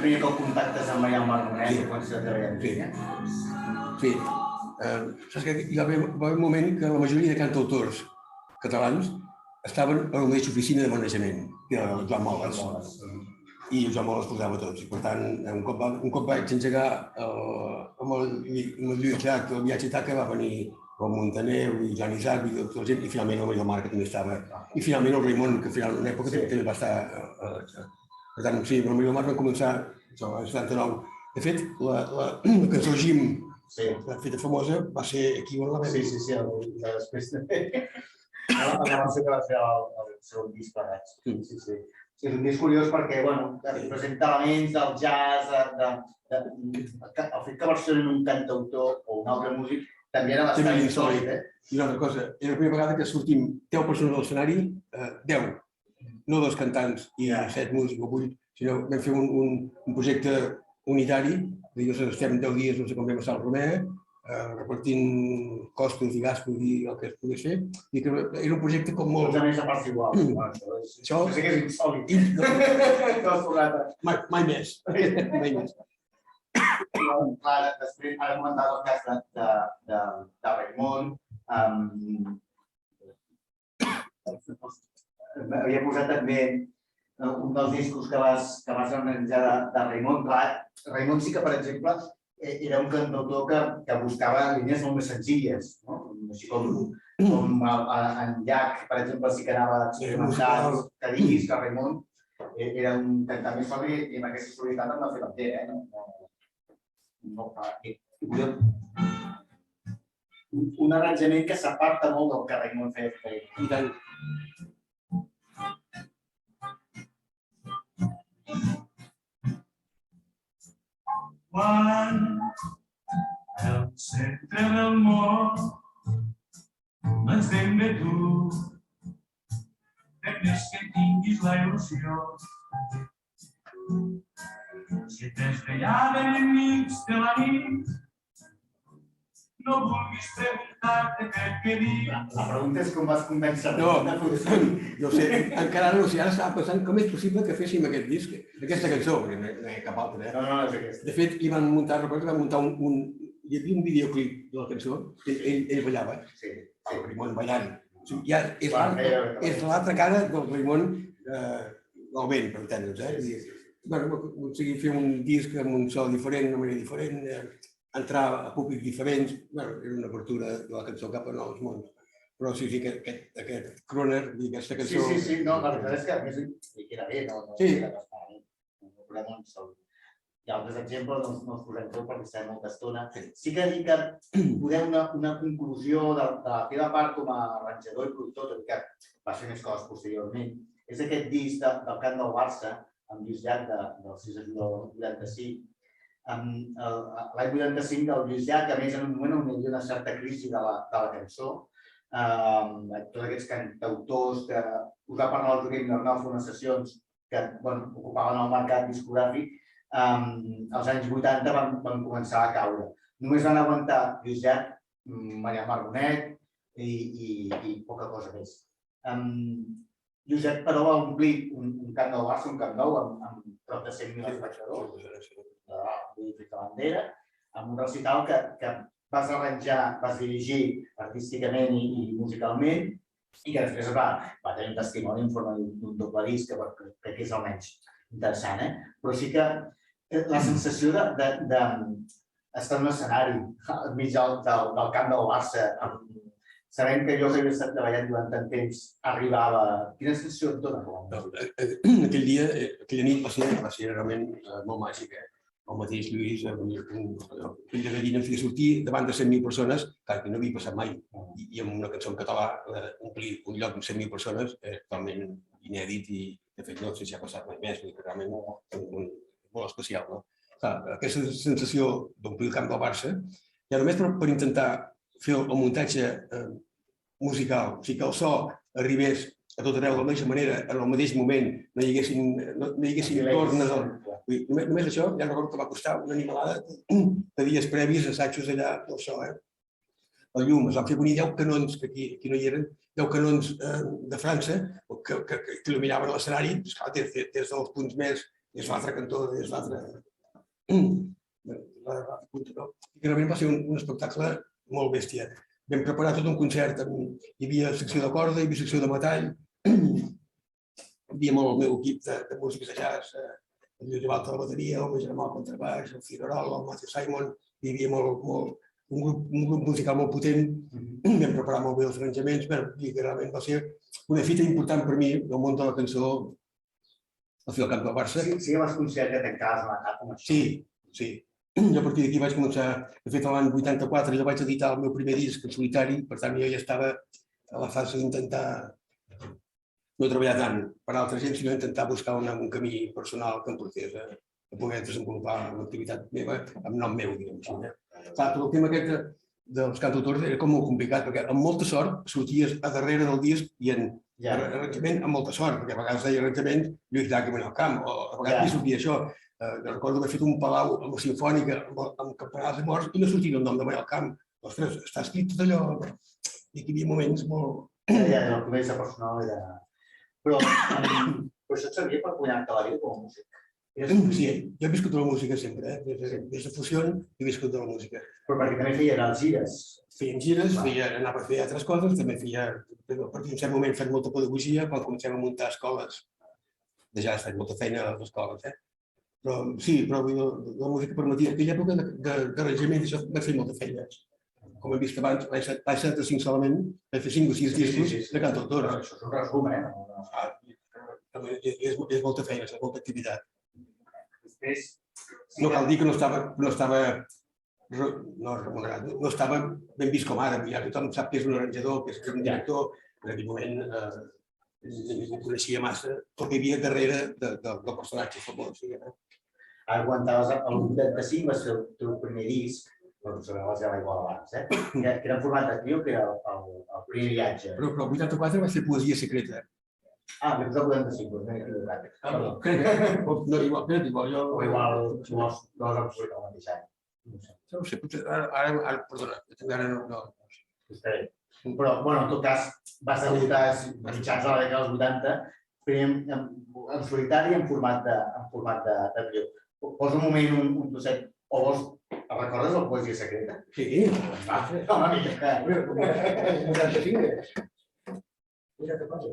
Primer que el contactes amb Maria Marmonet i quan s'ha treballat. Sí. Saps que hi va haver un moment que la majoria de cantautors catalans estaven a la mateixa oficina de manejament, que era el Joan Moles. I el Joan Moles posava tots. I per tant, un cop vaig engegar amb el Lluís Llach, el viatge d'Itaca, va venir el Montaner, el Joan Isaac, i tota la gent, i finalment el Maria Marc també estava. I finalment el Raimon, que en una època també va estar... Per tant, sí, el Maria Marc va començar al 79. De fet, la cançó Jim, feta famosa, va ser aquí on la vam. Sí, després també. La versió que va fer el seu disc plegats. Sí. És un disc curiós perquè, presenta elements del jazz, el fet que versionen un cantautor o un altre músic també era bastant insòlit. I una altra cosa, era la primera vegada que sortim 10 persones a l'escenari, 10. No 2 cantants i 7 músics o 8, sinó vam fer un projecte unitari, estem 10 dies, no sé com vam estar al Romer, repartint costos i gastos i el que es pogués fer, i que era un projecte com molt... Tots a més a parts igual. Això sí que és insòlit. Mai més. Després, ara comentava el cas de Raimon, havia posat també un dels discos que vas analitzar de Raimon. Raimon sí que, per exemple, era un cantautor que buscava línies molt més senzilles, així com en Llach, per exemple, sí que anava experimentant, que diguis que Raimon era un cantant més febrer i amb aquesta solidaritat em va fer l'entera. un arranjament que s'aparta molt del que Raimon feia. I tant. Quan el centre del món ens ben bé tu, per més que tinguis la il·lusió. Si et desvellaven enmig de la nit, no vulguis preguntar-te per què dir. La pregunta és com vas convèncer No sé, encara no sé, ara estava pensant com és possible que féssim aquest disc, aquesta cançó, perquè no hi ha cap altra. No, és aquesta. De fet, hi van muntar, recordo que van muntar hi havia un videoclip de la cançó, ell ballava, el Raimon ballant. Ja és l'altra cara del Raimon del vent, per entendre'ns. Bueno, aconseguir fer un disc amb un so diferent, una manera diferent, entrar a públics diferents, bueno, era una apertura de la cançó cap a nous mons. Però sí, aquest crooner, aquesta cançó... Sí, no, la veritat és que a més li queda bé, no? Sí. Hi ha altres exemples, no els posem tot perquè estem molta estona. Sí que dic que podem una conclusió de la teva part com a arranjador i productor, tot i que va fer més coses posteriorment, és aquest disc del cant del Barça, amb Lluís Llach, del 6 de juliol del 85. L'any 85 del Lluís Llach, a més, en un moment on hi havia una certa crisi de la cançó, tots aquests cantautors que us va parlar el Joaquim Arnau fer unes sessions que ocupaven el mercat discogràfic, als anys 80 van començar a caure. Només van aguantar Lluís Llach, Marià Marbonet i poca cosa més. Lluís Llach, però, va omplir un camp del Barça, un camp nou, amb prop de 100.000 espectadors, de bandera, amb un recital que vas arranjar, vas dirigir artísticament i musicalment, i que després va tenir un testimoni en forma d'un doble disc, que crec que és almenys interessant, però sí que la sensació d'estar en un escenari enmig del camp del Barça, sabent que jo que havia estat treballant durant tant temps arribava... Quina sensació et dona? Aquella nit va ser realment molt màgic. El mateix Lluís, un fill de gallina, em feia sortir davant de 100.000 persones, que no havia passat mai. I amb una cançó en català, omplir un lloc amb 100.000 persones és totalment inèdit i, de fet, no sé si ha passat mai més, perquè realment molt especial. Aquesta sensació d'omplir el camp del Barça, ja només per intentar fer el muntatge musical, o sigui que el so arribés a tot arreu de la mateixa manera, en el mateix moment, no hi haguessin tornes. Només això ja recordo que va costar una animalada de dies previs, assajos allà del so. El llum, es van fer venir 10 canons, que aquí no hi eren, 10 canons de França, que il·luminaven l'escenari, des dels punts més, des l'altre cantó, des l'altre... I realment va ser un espectacle molt bèstia. Vam preparar tot un concert, hi havia secció de corda, hi havia secció de metall, hi havia molt el meu equip de músics de jazz, el Lluís Balta a la bateria, el meu germà al contrabaix, el Figuerol, el Matthew Simon, hi havia un grup musical molt potent, vam preparar molt bé els arranjaments, i realment va ser una fita important per mi, el món de la cançó, al fi al camp del Barça. Sí que vas considerar que tancaves una etapa amb això. Sí. Jo a partir d'aquí vaig començar, de fet l'any 84 jo vaig editar el meu primer disc en solitari, per tant jo ja estava a la fase d'intentar no treballar tant per altra gent, sinó intentar buscar un camí personal que em portés a poder desenvolupar una activitat meva amb nom meu, diguem així. Clar, tot el tema aquest dels cantautors era com molt complicat, perquè amb molta sort sorties a darrere del disc i en arranjament amb molta sort, perquè a vegades deia arranjament Lluís Llach i Manel Camp, o a vegades hi sortia això. Recordo haver fet un palau amb la Simfònica, amb campanars de morts, i no sortia el nom de Manel Camp. Ostres, està escrit tot allò. I aquí hi havia moments molt... Ja, el comença personal era... Però això et servia per guanyar-te la vida com a músic? Sí, jo he viscut de la música sempre, des de Fusión he viscut de la música. Però perquè també feien les gires. Feien gires, anava a fer altres coses, també feia, a partir d'un cert moment, fet molta pedagogia, quan comencem a muntar escoles, de jazz, fet molta feina a les escoles, Però sí, la música permetia, en aquella època d'arranjament, això vaig fer molta feina. Com hem vist abans, l'any 75 solament, vaig fer 5 o 6 discos de cantautor. Això és un resum, És molta feina, és molta activitat. Després... No cal dir que no estava no remunerat, no estava ben vist com ara. Ja tothom sap que és un arranjador, que és un director. En aquell moment ningú coneixia massa el que hi havia darrere del personatge famós. Ara aguantaves el 85, va ser el teu primer disc, però vas gravar igual abans, que era en format de trio, que era el primer viatge. Però el 84 va ser Poesia secreta. Ah, m'he posat 85, doncs m'he equivocat. No, igual, jo... O igual, dos absolutament el mateix any. No sé, potser ara, perdona, ara no. Però, bueno, en tot cas, vas debutar a mitjans de la dècada dels 80, primer en solitari en format de trio. Posa un moment un trosset, o vols, recordes la Poesia secreta? Sí, Va, una mica. 85.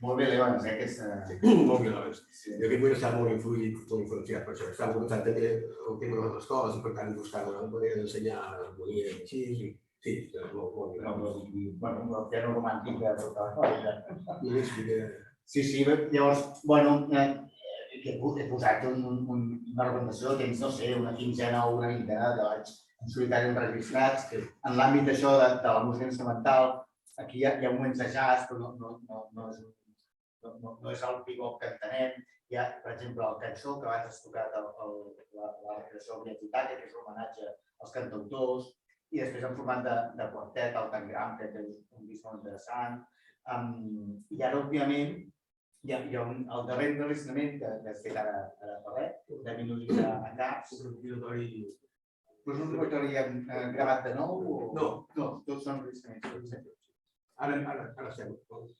Molt bé, León, que és... Molt bé, doncs. Jo aquest moment estava molt influenciat per això. Estava començant també el tema de les escoles i per tant buscava una manera d'ensenyar harmonia i així. Sí, molt bé. Bueno, el piano romàntic de tota la vida. Sí, llavors, bueno, he posat una representació, tens, no sé, una quinzena o una vintena de treballs en solitari enregistrats, en l'àmbit d'això de la música instrumental. Aquí hi ha moments de jazz, però no és el bebop que entenem. Hi ha, per exemple, el cançó que abans has tocat, la creació del Viatitaca, que és un homenatge als cantautors, i després en format de quartet, el Tangram, que és un disc molt interessant. I ara, òbviament, hi ha el darrer enregistrament que has fet ara per de minuts a caps. Però és un repertori gravat de nou? No, tots són enregistraments. Ara estem.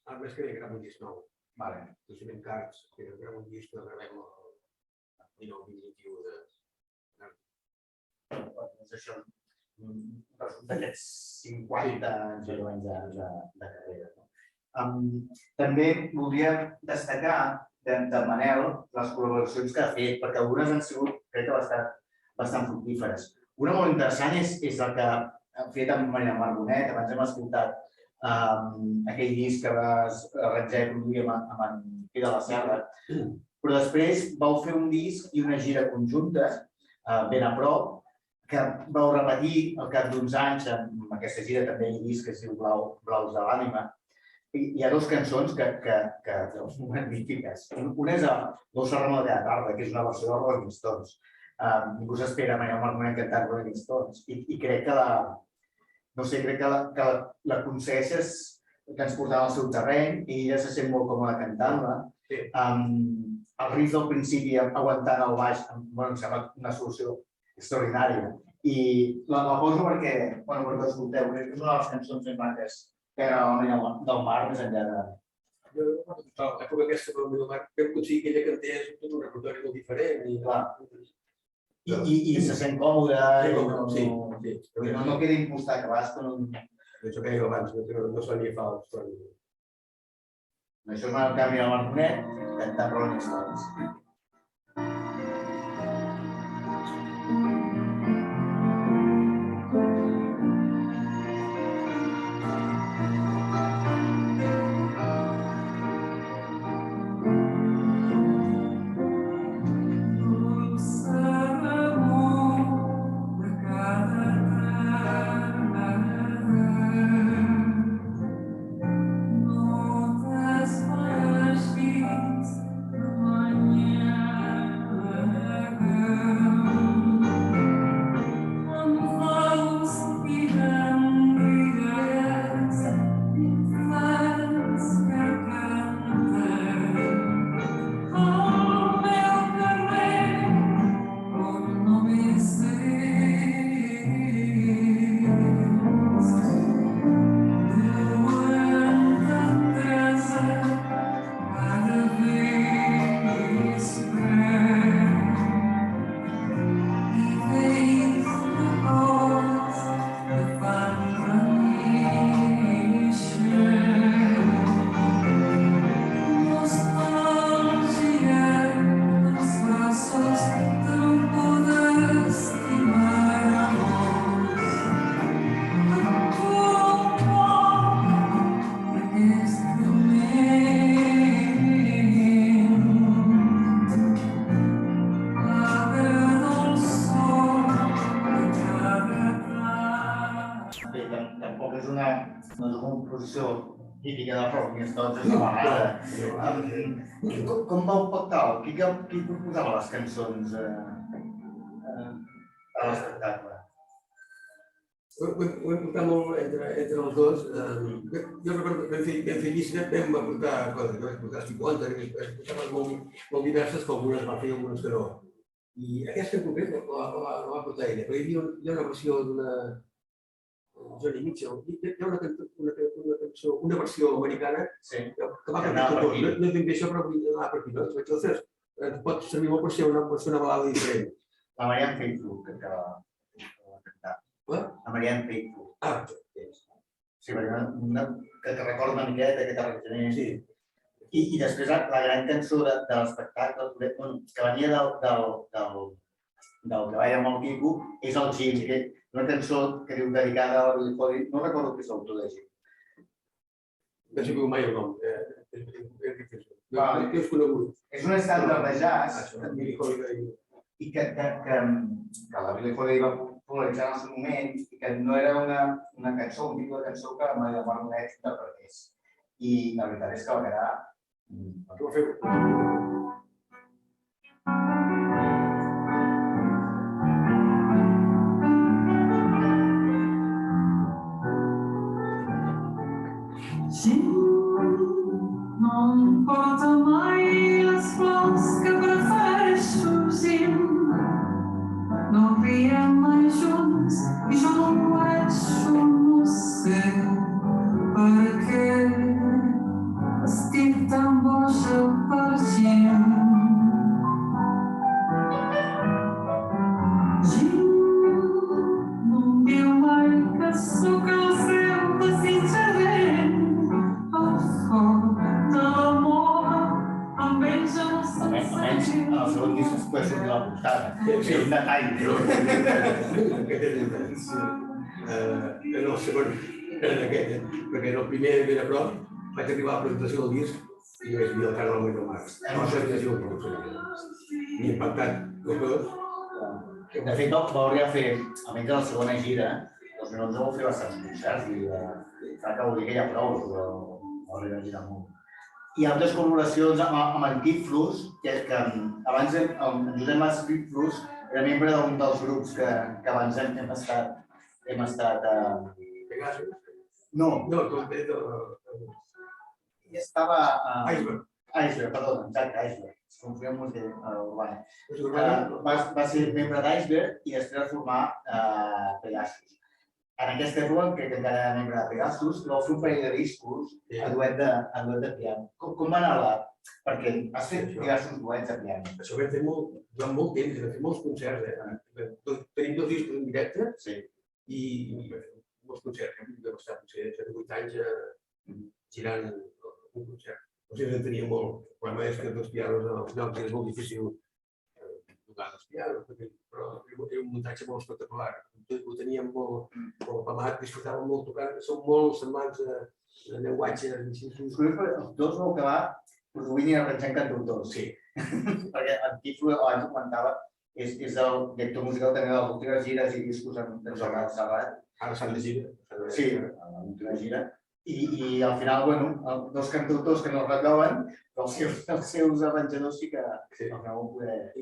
Ara més que gravo un disc nou. Vale. Dociment Cards, que gravo un disc que gravem el 19-21 de... Doncs això resulta aquests 50 anys de carrera. També voldria destacar de Manel les col·laboracions que ha fet, perquè algunes han sigut, crec que bastant fructíferes. Una molt interessant és la que ha fet amb Maria Marbonet. Abans hem escoltat aquell disc que vas arranjar i produir amb en Pere de la Serra, però després vau fer un disc i una gira conjunta, ben a prop, que vau repetir al cap d'uns anys, amb aquesta gira també hi ha disc que es diu Blaus de l'ànima. Hi ha dues cançons que són magnífiques. Una és Vau Serrano de la tarda, que és una versió de Rolling Stones. Ningú s'espera mai al Marmonet cantar Rolling Stones. I crec que l'aconsegueixes transportar al seu terreny i ella se sent molt còmoda cantant-la. El riff del principi aguantant el baix, em sembla una solució extraordinària. I la poso perquè escolteu, és una de les cançons més maques que realment del mar, més enllà de... Jo, a l'època aquesta, però del mar, vam aconseguir que ella cantés tot un repertori molt diferent. I se sent còmode, no queda impostat, que vas con un... Això que jo abans, no sonia fals. Això és el canvi del Marmonet, cantant Rolling Stones. No és una composició típica de Rolling Stones, és una vegada. Com vau pactar? Qui proposava les cançons a l'espectacle? Ho hem portat molt entre els dos. Jo recordo que vam fer llista, vam aportar coses, vam portar 50, portaven molt diverses, que algunes va fer i algunes que no. I aquesta en concret la va portar ella, perquè hi ha una versió d'una Johnny Mitchell, hi ha una cançó, una versió americana que va per tot, no entenc això, però anava per aquí, no? Ostres, pot servir molt per ser una balada diferent. La Marianne Faithfull, que va cantar. La Marianne Faithfull. Sí, que recorda una miqueta, que t'arreglament. Sí. I després la gran cançó de l'espectacle, que venia del treball amb el Quico, és el Jim, que és una cançó que diu dedicada a la Billie Holiday, no recordo qui és l'autor de Jim. No sé mai el nom. És conegut. És un estàndard de jazz, i que la Billie Holiday va popularitzar en el seu moment, i que no era una cançó, un tipus de cançó que Maria Margonet interpretés. I la veritat és que va quedar... Què va fer? Jim, non porta mai les flors que prefereixo, Jim. No riem mai junts i jo no guaixo, no sé per què estic tan boja per Jim. Jim no em diu mai que sóc el seu desitjament. El foc de l'amor amb ell ja no Almenys en el segon disc es pot sortir la portada. És un detall. En el segon, perquè en el primer ben a prop vaig arribar a la presentació del disc i vaig dir el Carles Almeida Marc. No sé si ho m'he impactat els dos. De fet, va voler fer, almenys de la segona gira, el 2011 vol fer bastants concerts i clar que vol dir que hi ha prou, però va arribar a girar molt. Hi ha altres col·laboracions amb en Kid Flus, que abans en Josep Mas Kid Flus era membre d'un dels grups que abans hem estat... Pegasus? No. No, I estava... Iceberg. Iceberg, perdó, exacte, Iceberg. Es confia molt de l'Urbana. Va ser membre d'Iceberg i després va formar Pegasus. En aquesta època, que encara era membre de Pegasus, va fer un parell de discos a duet de piano. Com va anar perquè has fet diversos duets de piano. Això ho vam fer durant molt temps, vam fer molts concerts. Tenim 2 discos en directe i molts concerts. Vam estar potser 7 o 8 anys girant un concert. O sigui, en teníem molt. El problema és que els pianos al final és molt difícil tocar els pianos, però era un muntatge molt espectacular. Ho teníem molt apamat, disfrutàvem molt tocant, som molt semblants de llenguatge. Els dos vau acabar produint i arranjant cantautors. Sí. Perquè en Tiflo, abans ho comentava, és el director musical també de les últimes gires i discos en Serrat. Ara s'han de gira. Sí, a l'última gira. I al final, bueno, dos cantautors que no es retroben, però els seus arranjadors sí que al final ho poder...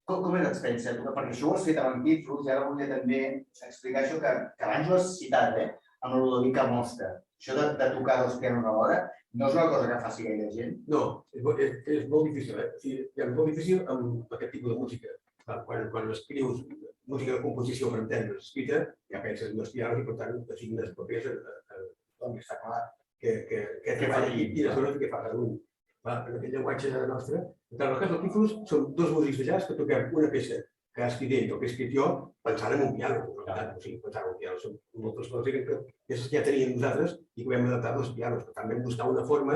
Com era l'experiència? Perquè això ho has fet amb en Tiflo i ara volia també explicar això que abans ho has citat, amb el Ludovica Mosca. Això de tocar 2 pianos alhora no és una cosa que faci gaire gent? No, és molt difícil. És molt difícil amb aquest tipus de música. Quan escrius música de composició per entendre's escrita, ja penses en els pianos i per tant assignes papers doncs està clar què fa aquí i aleshores què fa cada un. En aquest llenguatge nostre, en el cas del Tifus, som 2 músics de jazz que toquem una peça que ha escrit ell o que he escrit jo pensant en un piano. O sigui, pensant en un piano. Són moltes coses que ja teníem nosaltres i que vam adaptar als pianos. Per tant, vam buscar una forma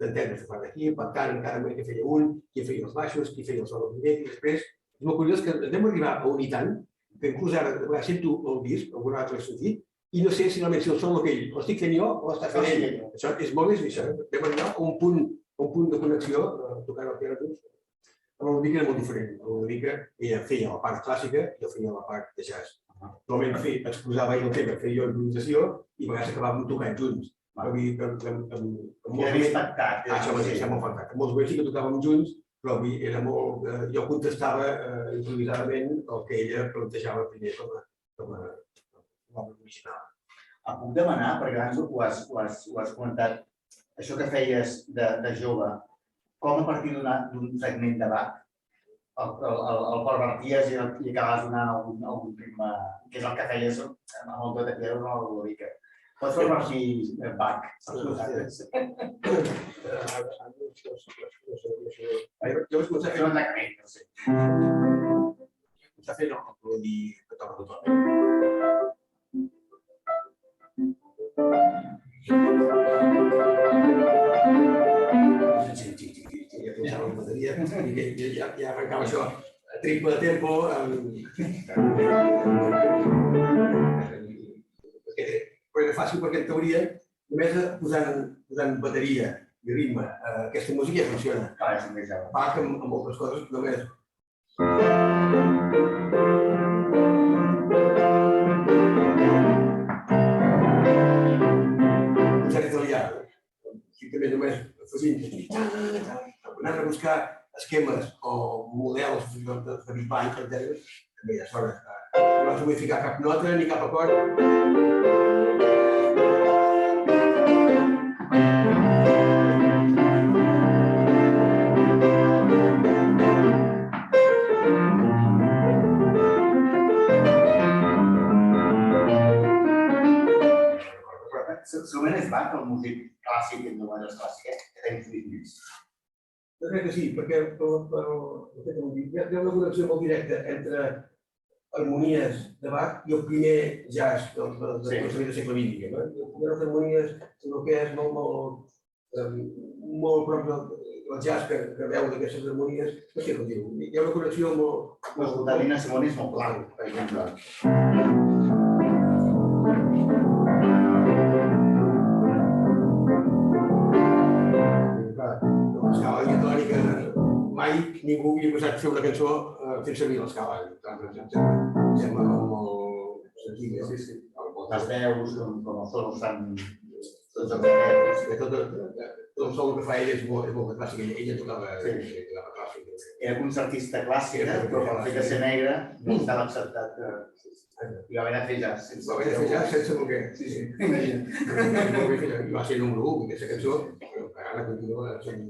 d'entendre que fan aquí, per tant, en cada moment que feia un, qui feia els baixos, qui feia el sol primer, i després és molt curiós que vam arribar a unir tant que inclús ara sento el disc, algun altre l'he sentit, i no sé si realment si el sol aquell l'estic fent jo o l'està fent ell. Això és molt més això. Vam arribar a un punt de connexió tocant el piano junts. Amb el Ludovica era molt diferent. El Ludovica ella feia la part clàssica i jo feia la part de jazz. Normalment exposava ell el tema, feia jo improvisació i a vegades acabàvem tocant junts. Vull dir que Ja havies pactat. això mateix, ja molt pactat. En molts moments sí que tocàvem junts, però era molt... Jo contestava improvisadament el que ella plantejava primer com a obra original. Em puc demanar, perquè abans ho has comentat, això que feies de jove, com a partir d'un fragment de Bach el perverties i acabaves donant algun ritme, que és el que feies amb el tot de Creu, no el Lorica. Pots pervertir Bach? Jo vaig començar a fer... un atacament, no sé. Començar a fer el prodi que toca tothom. Ja posava la bateria i ja arrencava això a triple tempo. Però era fàcil perquè en teoria només posant bateria i ritme a aquesta música ja funciona. Bach amb moltes coses només. Concert italià. Si també només afegint, anant a buscar esquemes o models de Big Bang, també ja sona. No has de modificar cap nota ni cap acord. Segurament és Bach, el músic clàssic, de novel·les clàssiques, que té influït més. Jo crec que sí, perquè hi ha una connexió molt directa entre harmonies de Bach i el primer jazz del segle XX. Les primeres harmonies són el que és molt prop del jazz que veu d'aquestes harmonies. No sé com dir-ho, hi ha una connexió molt... L'escoltar Nina Simone és molt clar, per exemple. L'escala diatònica, mai ningú havia posat fer una cançó fent servir l'escala. Em sembla molt senzill. Les veus, com els solos fan tots els veus. Tot el solo que fa ella és molt clàssic. Ella tocava clàssic. Era concertista clàssica, però per fer que ser negra no estava acceptat. I va haver de fer jazz. Va haver de fer jazz sense voler. I va ser número 1, aquesta cançó, però ara continua sent...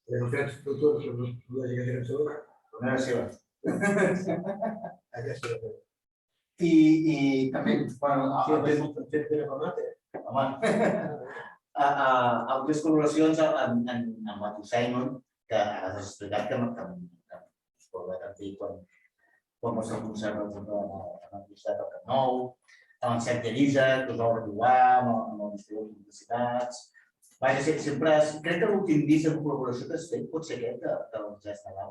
Els drets d'autor sobre aquesta cançó... No era seva. Aquesta... I també... Altres col·laboracions amb la Simon, que has explicat que es pot dir quan va ser el concert en el Costat del Camp Nou, amb en Sergi Elisa, que us vau retrobar, amb el Ministeri de Publicitats. Vaja, sempre... Crec que l'últim disc de col·laboració que has fet pot ser aquest del Jazz Nadal.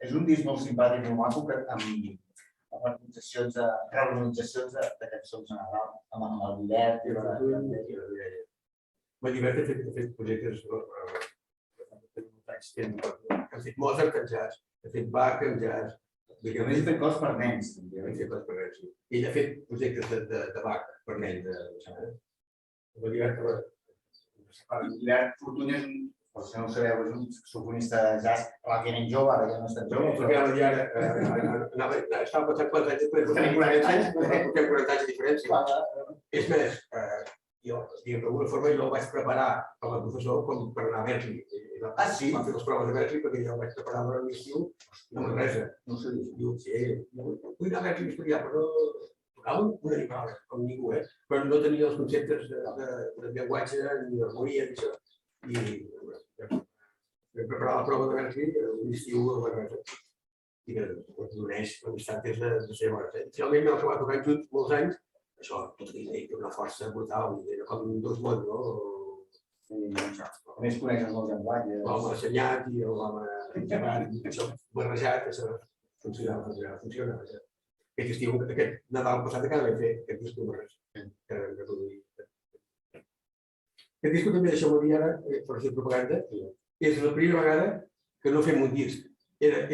És un disc molt simpàtic, molt maco, amb reorganitzacions de cançons de Nadal, amb el Guillert i la Mireia. El Guillert ha fet projectes que han fet Mozart en jazz, ha fet Bach en jazz. A més, ha fet coses per nens, també. Ell ha fet projectes de Bach per nens. El Guillert Fortuny, per si no ho sabeu, és un saxofonista de jazz relativament jove, ara ja no està jove. Estava passant 4 anys després. Tenim 40 anys de diferència. És més, d'alguna forma jo el vaig preparar com a professor per anar a Berkeley. Sí? Vam fer les proves de Berkeley perquè jo el vaig preparar durant l'estiu a Manresa. No ho sabia. Diu, vull anar a Berkeley a estudiar, però tocava un animal, com ningú, però no tenia els conceptes de llenguatge ni d'harmonia ni això. I vam preparar la prova de Berkeley l'estiu a Manresa. I que ens uneix l'amistat des de ser hores. Finalment vam acabar tocant junts molts anys. Això, tot té una força brutal, era com dos mons, no? A més, coneixes els llenguatges. L'home assenyat i l'home això barrejat, això funciona. Aquest estiu, aquest Nadal passat, encara vam fer aquest disc de Manresa, que vam reproduir. Aquest disc també, deixeu-me dir ara, per fer propaganda, és la primera vegada que no fem un disc. Era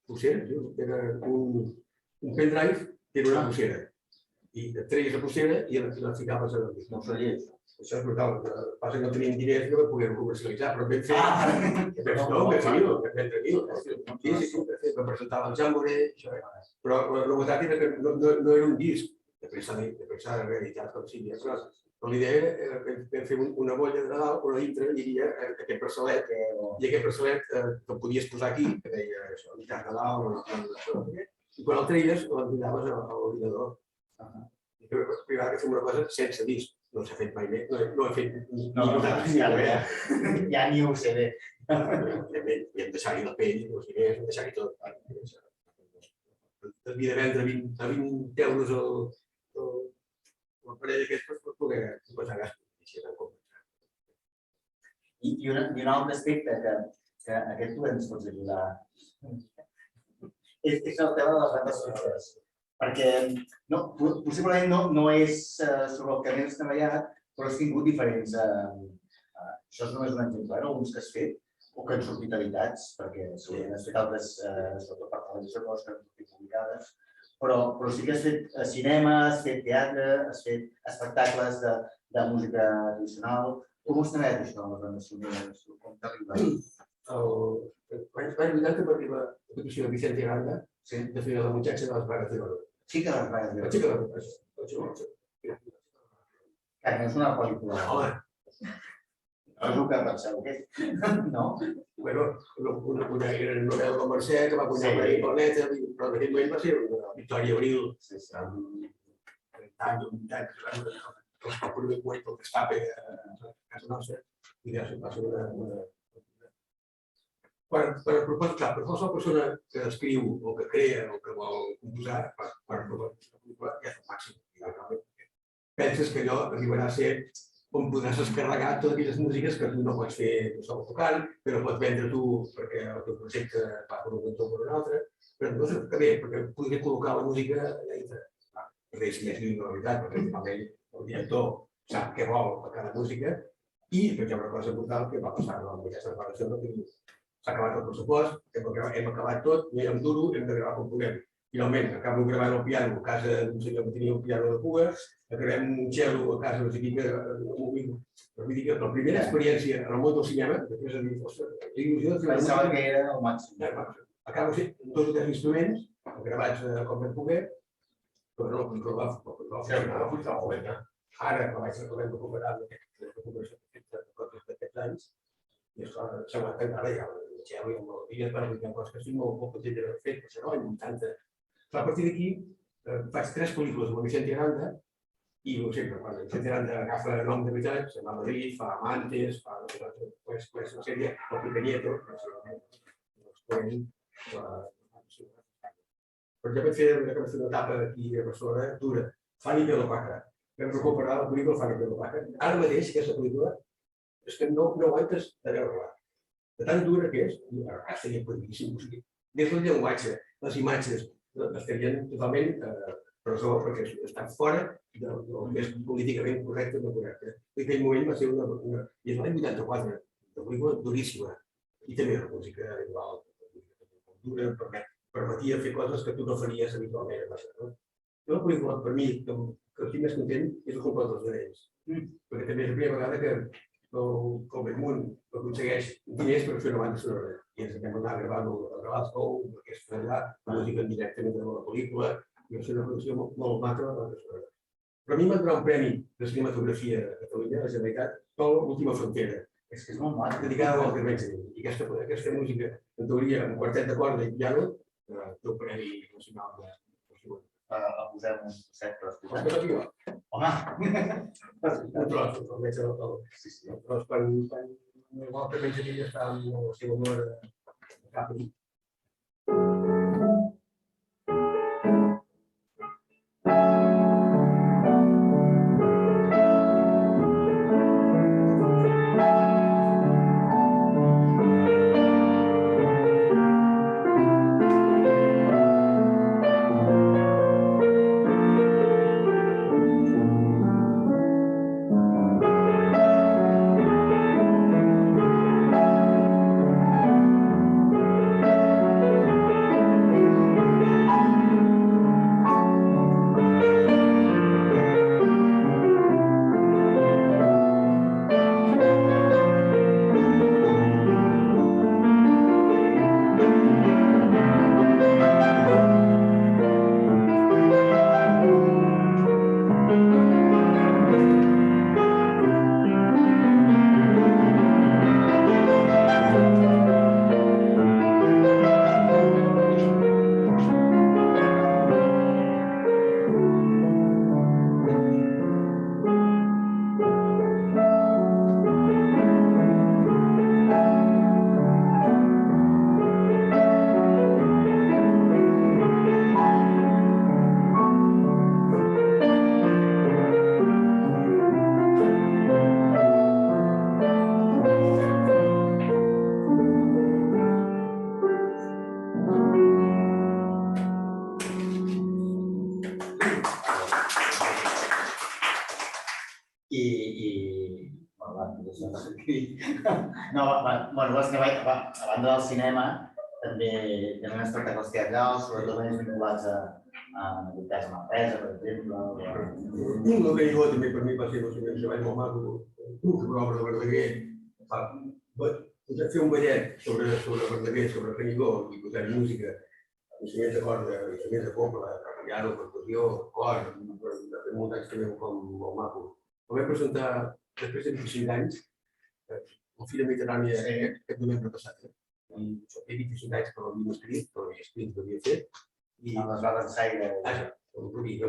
polsera, era un pendrive, era una polsera. I et treies la polsera i la ficaves a la disc. No ho sabia, això. Això és brutal. El que passa que no teníem diners i no vam poder comercialitzar, però vam fer... No, vam fer tranquil. Sí, vam presentar el Jamboree, això era. Però la novetat era que no era un disc de pensar en realitat com sigui. Però l'idea era que vam fer una bolla de Nadal on a dintre hi havia aquest braçalet i aquest braçalet que podies posar aquí, que deia això, mitjà Nadal, i quan el treies l'enviaves a l'ordinador. Primer que fem una cosa sense disc. No s'ha fet mai més, no he fet ni nosaltres ni res. Ja ni ho sé bé. I hem deixat-hi la pell, els diners, hem deixat-hi tot. Havia de vendre a 20 euros l'aparell aquest per poder passar gastos. I un altre aspecte que aquest tu ens pots ajudar és el tema de les bandes sonores. Perquè possiblement no és sobre el que més has treballat, però has tingut diferents... Això és només un exemple, alguns que has fet o que han sortit editats, perquè segurament has fet altres, sobretot per televisió, coses que han sortit publicades, però sí que has fet cinema, has fet teatre, has fet espectacles de música tradicional. Com has treballat això amb les bandes sonores? Com t'ha arribat? L'any 80 va arribar a la petició de Vicente Aranda de fer la muchacha de les vagues de oro. Xica de les vagues de oro. La xica de les vagues de oro. Que no és una pel·lícula. Home. No és el que penseu, què? No? Bueno, una novel·la com Mercè, que va guanyar el Premi Planeta, però en aquell moment va ser una Victòria Abril, amb 30 anys, els que podem guanyar pel que estava a casa nostra, i va ser una... Quan qualsevol persona que escriu o que crea o que vol composar, quan ja és el màxim. Penses que allò arribarà a ser on podràs descarregar totes aquelles músiques que tu no pots fer sol tocant, però pots vendre tu perquè el teu projecte va per un cantó o per un altre, però no sé que bé, perquè podria col·locar la música allà dintre. Res més lluny de la veritat, perquè finalment el director sap què vol a cada música i hi ha una cosa brutal que va passar amb aquesta preparació, s'ha acabat el pressupost, hem acabat tot, no hi ha un duro, hem de gravar com puguem. Finalment, acabo gravant el piano a casa d'un senyor que tenia un piano de fuga, acabem un cello a casa, no sé qui que... Vull dir que la primera experiència en el món del cinema, després de dir, ostres, la il·lusió de fer una música... Pensava que era el màxim. Acabo sent 2 o 3 instruments, gravats com vam poder, però no, però va funcionar molt bé. Ara, quan vaig recuperar d'aquests anys, i esclar, s'aguanta encara ja el gel i el melodia per dir coses que estic molt content d'haver fet, però no, en 80. A partir d'aquí faig 3 pel·lícules amb el Vicente Aranda i sempre, quan el Vicente Aranda agafa el nom de veritat, se'n va a Madrid, fa Amantes, fa una sèrie, el Picanieto, però ja vaig fer una etapa aquí a Barcelona dura, Fanny Pelopaca. Vam recuperar la pel·lícula Fanny Pelopaca. Ara mateix, aquesta pel·lícula, és que no aguantes de veure-la. De tan dura que és, seria prohibidíssim. Des del llenguatge, les imatges, estarien totalment presó perquè estan fora del més políticament correcte o no correcte. En aquell moment va ser una... I és l'any 84, una pel·lícula duríssima. I també la música igual, dura, permetia fer coses que tu no faries habitualment. La pel·lícula, per mi, que estic més content, és el Complot dels Nens. Perquè també és la primera vegada que el Bellmunt aconsegueix diners per fer una banda sonora. I ens vam anar a gravar a Glasgow, l'orquestra allà, la música en directe mentre la pel·lícula, i va ser una producció molt maca de la banda sonora. Però a mi m'ha donat un premi de cinematografia a Catalunya, a la Generalitat, per l'Última Frontera. És que és molt maca. Dedicada a Walter Benjamin. I aquesta música, en teoria, amb quartet de corda i piano, té un premi nacional de Barcelona. La posem un set per escoltar. Però aquí, Home! un tros, el veig el tros quan Walter Benjamin està amb el seu honor a cap i A banda del cinema, també tenen espectacles teatrals, sobretot més vinculats a l'empresa, per exemple. El Gaió també per mi va ser un treball molt maco, una obra de Verdaguer. Fer un ballet sobre Verdaguer, sobre Canigó, i posar música, instruments de corda, instruments de cobla, piano, percussió, cor, fer muntatge també molt maco. El vam presentar després de 25 anys, a la Fira Mediterrània aquest novembre passat. Això feia 25 anys que l'havíem escrit, que l'havia escrit, que l'havia fet. I les rodes d'ensaire. Vam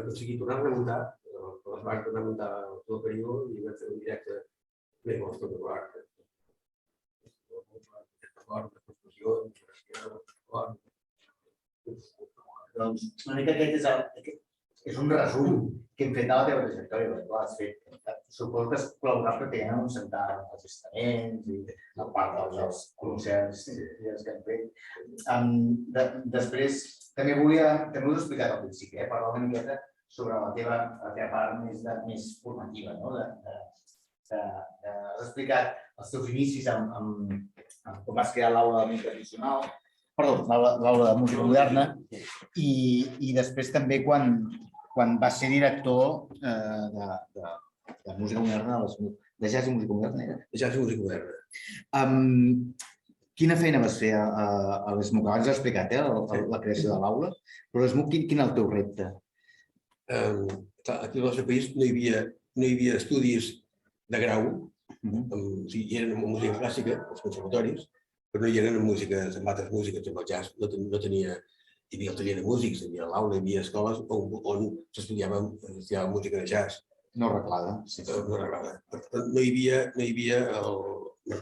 aconseguir tornar-la a muntar, les van tornar a muntar tot el període i vam fer un directe més molt espectacular. De percussió, doncs una mica aquest és un resum que hem fet de la teva trajectòria, perquè clar, has fet, suposo que has col·laborat pràcticament en un centenar d'enregistraments i a part dels concerts que hem fet. Després, també us he explicat al principi, parlar una miqueta sobre la teva part més formativa, no? Has explicat els teus inicis com vas crear l'aula de música tradicional, l'aula de música moderna, i després també quan vas ser director de música moderna, de jazz i música moderna. De jazz i música moderna. Quina feina vas fer a l'ESMUC? Abans has explicat la creació de l'aula, però l'ESMUC quin és el teu repte? Aquí al nostre país no hi havia estudis de grau, hi eren en música clàssica, els conservatoris, però no hi eren en altres músiques, en el jazz no tenia, hi havia el taller de músics, hi havia l'aula, hi havia escoles on s'estudiava música de jazz. No reglada. No reglada. No hi havia no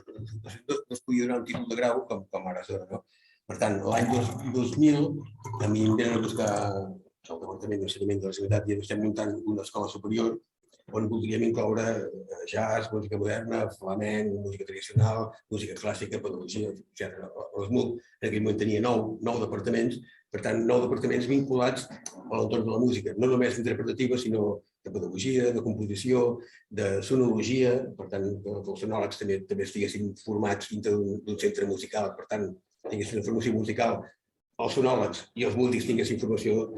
es podia donar un títol de grau com ara és ara. Per tant, l'any 2000 a mi em venen a buscar el Departament d'Ensenyament de la Generalitat i estem muntant una escola superior on voldríem incloure jazz, música moderna, flamenc, música tradicional, música clàssica, pedagogia, etc. L'ESMUC en aquell moment tenia 9 departaments, per tant, 9 departaments vinculats a l'entorn de la música, no només interpretativa, sinó de pedagogia, de composició, de sonologia, per tant, que els sonòlegs també estiguessin formats dintre d'un centre musical, per tant, tinguessin formació musical, els sonòlegs i els músics tinguessin formació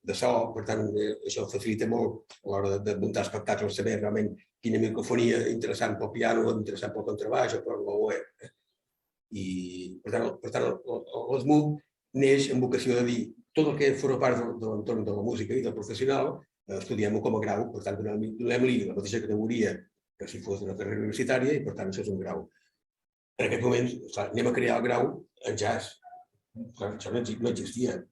de so, per tant, això facilita molt a l'hora de muntar espectacles, saber realment quina microfonia interessant pel piano, interessant pel contrabaix o per l'oboè. I, per tant, l'ESMUC neix amb vocació de dir tot el que forma part de l'entorn de la música i del professional, estudiem-ho com a grau, per tant, donem-li la mateixa categoria que si fos una carrera universitària i, per tant, això és un grau. En aquest moment, anem a crear el grau en jazz. Això no existia.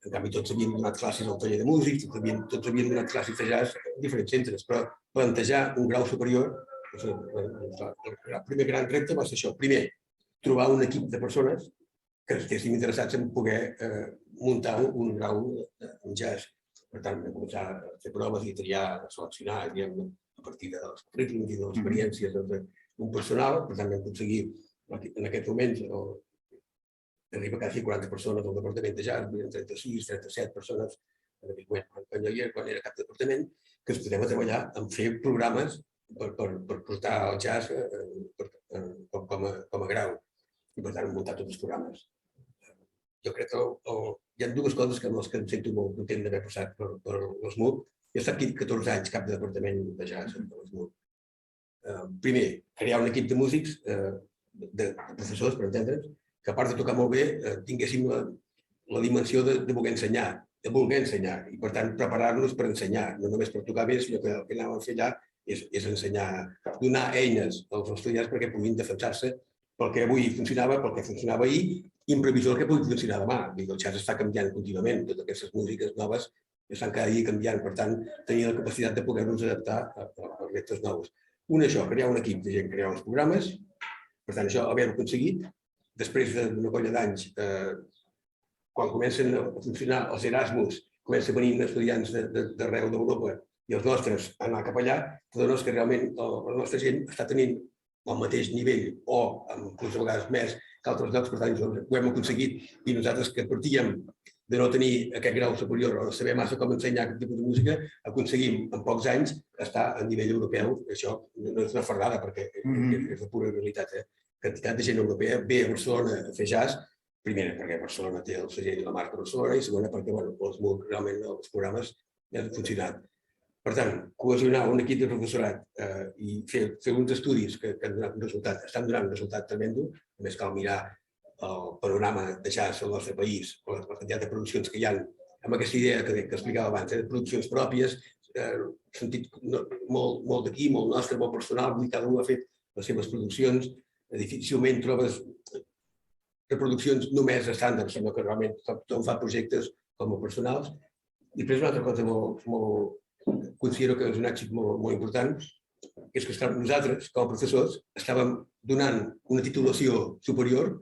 En canvi, tots havien donat classes al taller de músics, tots havien donat classes de jazz a diferents centres, però plantejar un grau superior, el primer gran repte va ser això. Primer, trobar un equip de persones que estiguessin interessats en poder muntar un grau en jazz. Per tant, vam començar a fer proves i triar, a seleccionar, a partir dels currículums i de les experiències d'un personal. Per tant, vam aconseguir en aquest moment arriba quasi 40 persones al departament de jazz, 36, 37 persones en aquell moment, quan era cap departament, que es podem treballar en fer programes per portar el jazz com a grau i, per tant, muntar tots els programes. Jo crec que hi ha dues coses amb les que em sento molt content d'haver passat per l'ESMUC. Jo he estat aquí 14 anys cap de departament de jazz de l'ESMUC. Primer, crear un equip de músics, de professors, per entendre'ns, que a part de tocar molt bé, tinguéssim la dimensió de voler ensenyar, i per tant preparar-nos per ensenyar, no només per tocar bé, sinó que el que anàvem a fer allà és ensenyar, donar eines als estudiants perquè puguin defensar-se pel que avui funcionava, pel que funcionava ahir, i en previsió del que pugui funcionar demà. El jazz està canviant contínuament, totes aquestes músiques noves estan cada dia canviant, per tant, tenir la capacitat de poder-nos adaptar als reptes nous. Això, crear un equip de gent, crear uns programes, per tant, això haver-ho aconseguit. Després d'una colla d'anys, quan comencen a funcionar els Erasmus, comencen a venir estudiants d'arreu d'Europa i els nostres a anar cap allà, doncs que realment la nostra gent està tenint al mateix nivell o inclús a vegades més que altres llocs, per tant, ho hem aconseguit i nosaltres que partíem de no tenir aquest grau superior o no saber massa com ensenyar aquest tipus de música, aconseguim en pocs anys estar a nivell europeu. Això no és una fardada, perquè és de pura realitat. Quantitat de gent europea ve a Barcelona a fer jazz, primera, perquè Barcelona té el segell i la marca Barcelona, i segona, perquè realment els programes han funcionat. Per tant, cohesionar un equip de professorat i fer uns estudis que han donat un resultat, estan donant un resultat tremendo. Només cal mirar el panorama de jazz al nostre país, o la quantitat de produccions que hi ha, amb aquesta idea que explicava abans, de produccions pròpies, sentit molt d'aquí, molt nostre, molt personal, cada un ha fet les seves produccions, difícilment trobes reproduccions només estàndards, sinó que realment tothom fa projectes com a personals. I després una altra cosa considero que és un èxit molt important, és que nosaltres, com a professors, estàvem donant una titulació superior,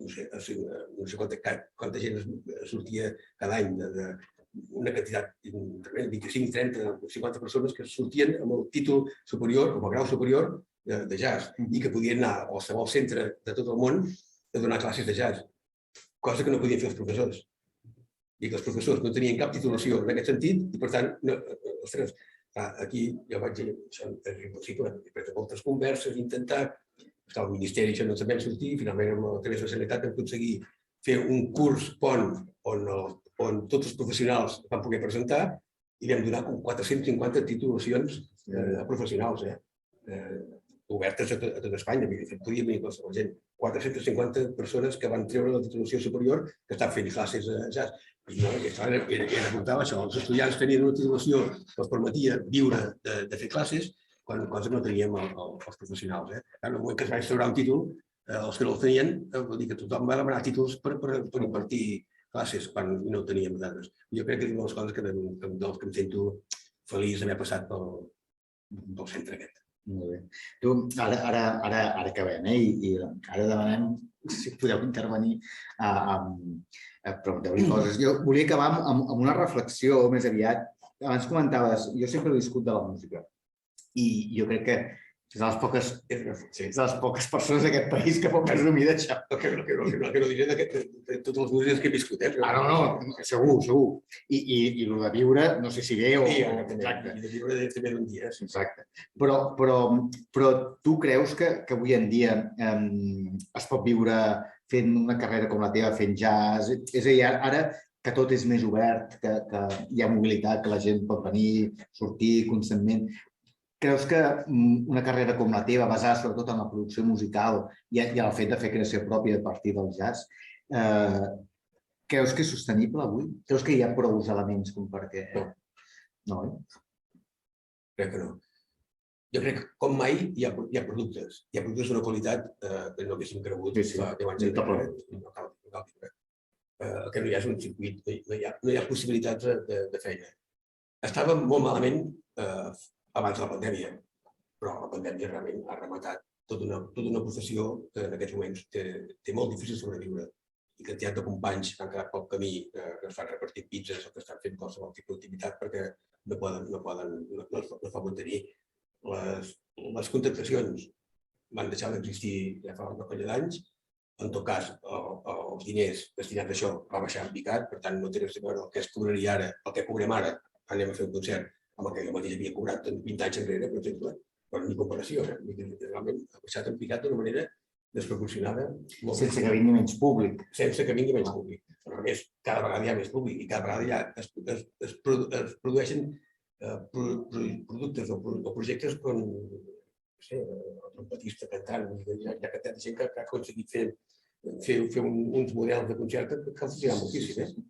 no sé quanta gent sortia cada any, una quantitat, 25, 30, 50 persones que sortien amb el títol superior, com a grau superior de jazz, i que podien anar a qualsevol centre de tot el món a donar classes de jazz, cosa que no podien fer els professors. I que els professors no tenien cap titulació en aquest sentit i, per tant, ostres, aquí jo vaig dir, això és impossible. Després de moltes converses, intentar, el Ministeri això no ens vam sortir, finalment a través de la Generalitat vam aconseguir fer un curs pont on tots els professionals van poder presentar i vam donar 450 titulacions professionals, obertes a tot Espanya, podia venir qualsevol gent. 450 persones que van treure la titulació superior que estan fent classes de jazz. Era apuntava això, els estudiants tenien una titulació que els permetia viure de fer classes, cosa que no teníem els professionals. En el moment que es va instaurar un títol, els que no el tenien, vol dir que tothom va demanar títols per impartir classes quan no teníem dades. Jo crec que és una de les coses que em sento feliç d'haver passat pel centre aquest. Molt bé. Tu, ara acabem, i ara demanem si podeu intervenir a preguntar-li coses. Jo volia acabar amb una reflexió més aviat. Abans comentaves, jo sempre he viscut de la música i jo crec que és de les poques persones d'aquest país que pot presumir d'això. Que no diré de totes les músiques que he viscut. No, segur. I el de viure, no sé si bé o... Exacte. I de viure també d'un dia. Exacte. Però tu creus que avui en dia es pot viure fent una carrera com la teva, fent jazz? És a dir, ara que tot és més obert, que hi ha mobilitat, que la gent pot venir, sortir constantment, creus que una carrera com la teva, basada sobretot en la producció musical i en el fet de fer creació pròpia a partir del jazz, creus que és sostenible avui? Creus que hi ha prou elements com perquè... No, Crec que no. Jo crec que com mai hi ha productes. Hi ha productes d'una qualitat que no haguéssim cregut fa 10 anys enrere. El que no hi ha és un circuit, no hi ha possibilitats de feina. Estàvem molt malament abans de la pandèmia, però la pandèmia realment ha rematat tota una professió que en aquests moments té molt difícil sobreviure i quantitat de companys que han quedat pel camí, que estan repartint pizzas o que estan fent qualsevol tipus d'activitat perquè no poden mantenir. Les contractacions van deixar d'existir ja fa una colla d'anys. En tot cas, els diners destinats a això va baixar en picat, per tant no té res a veure el que es cobraria ara, el que cobrem ara, anem a fer un concert, amb el que jo mateix havia cobrat 20 anys enrere, per exemple, però ni comparació. Realment ha baixat en picat d'una manera desproporcionada. Sense que vingui menys públic. Sense que vingui menys públic. Però a més, cada vegada hi ha més públic i cada vegada es produeixen productes o projectes com el trompetista cantant. Hi ha quantitat de gent que ha aconseguit fer uns models de concert que ha funcionat moltíssim.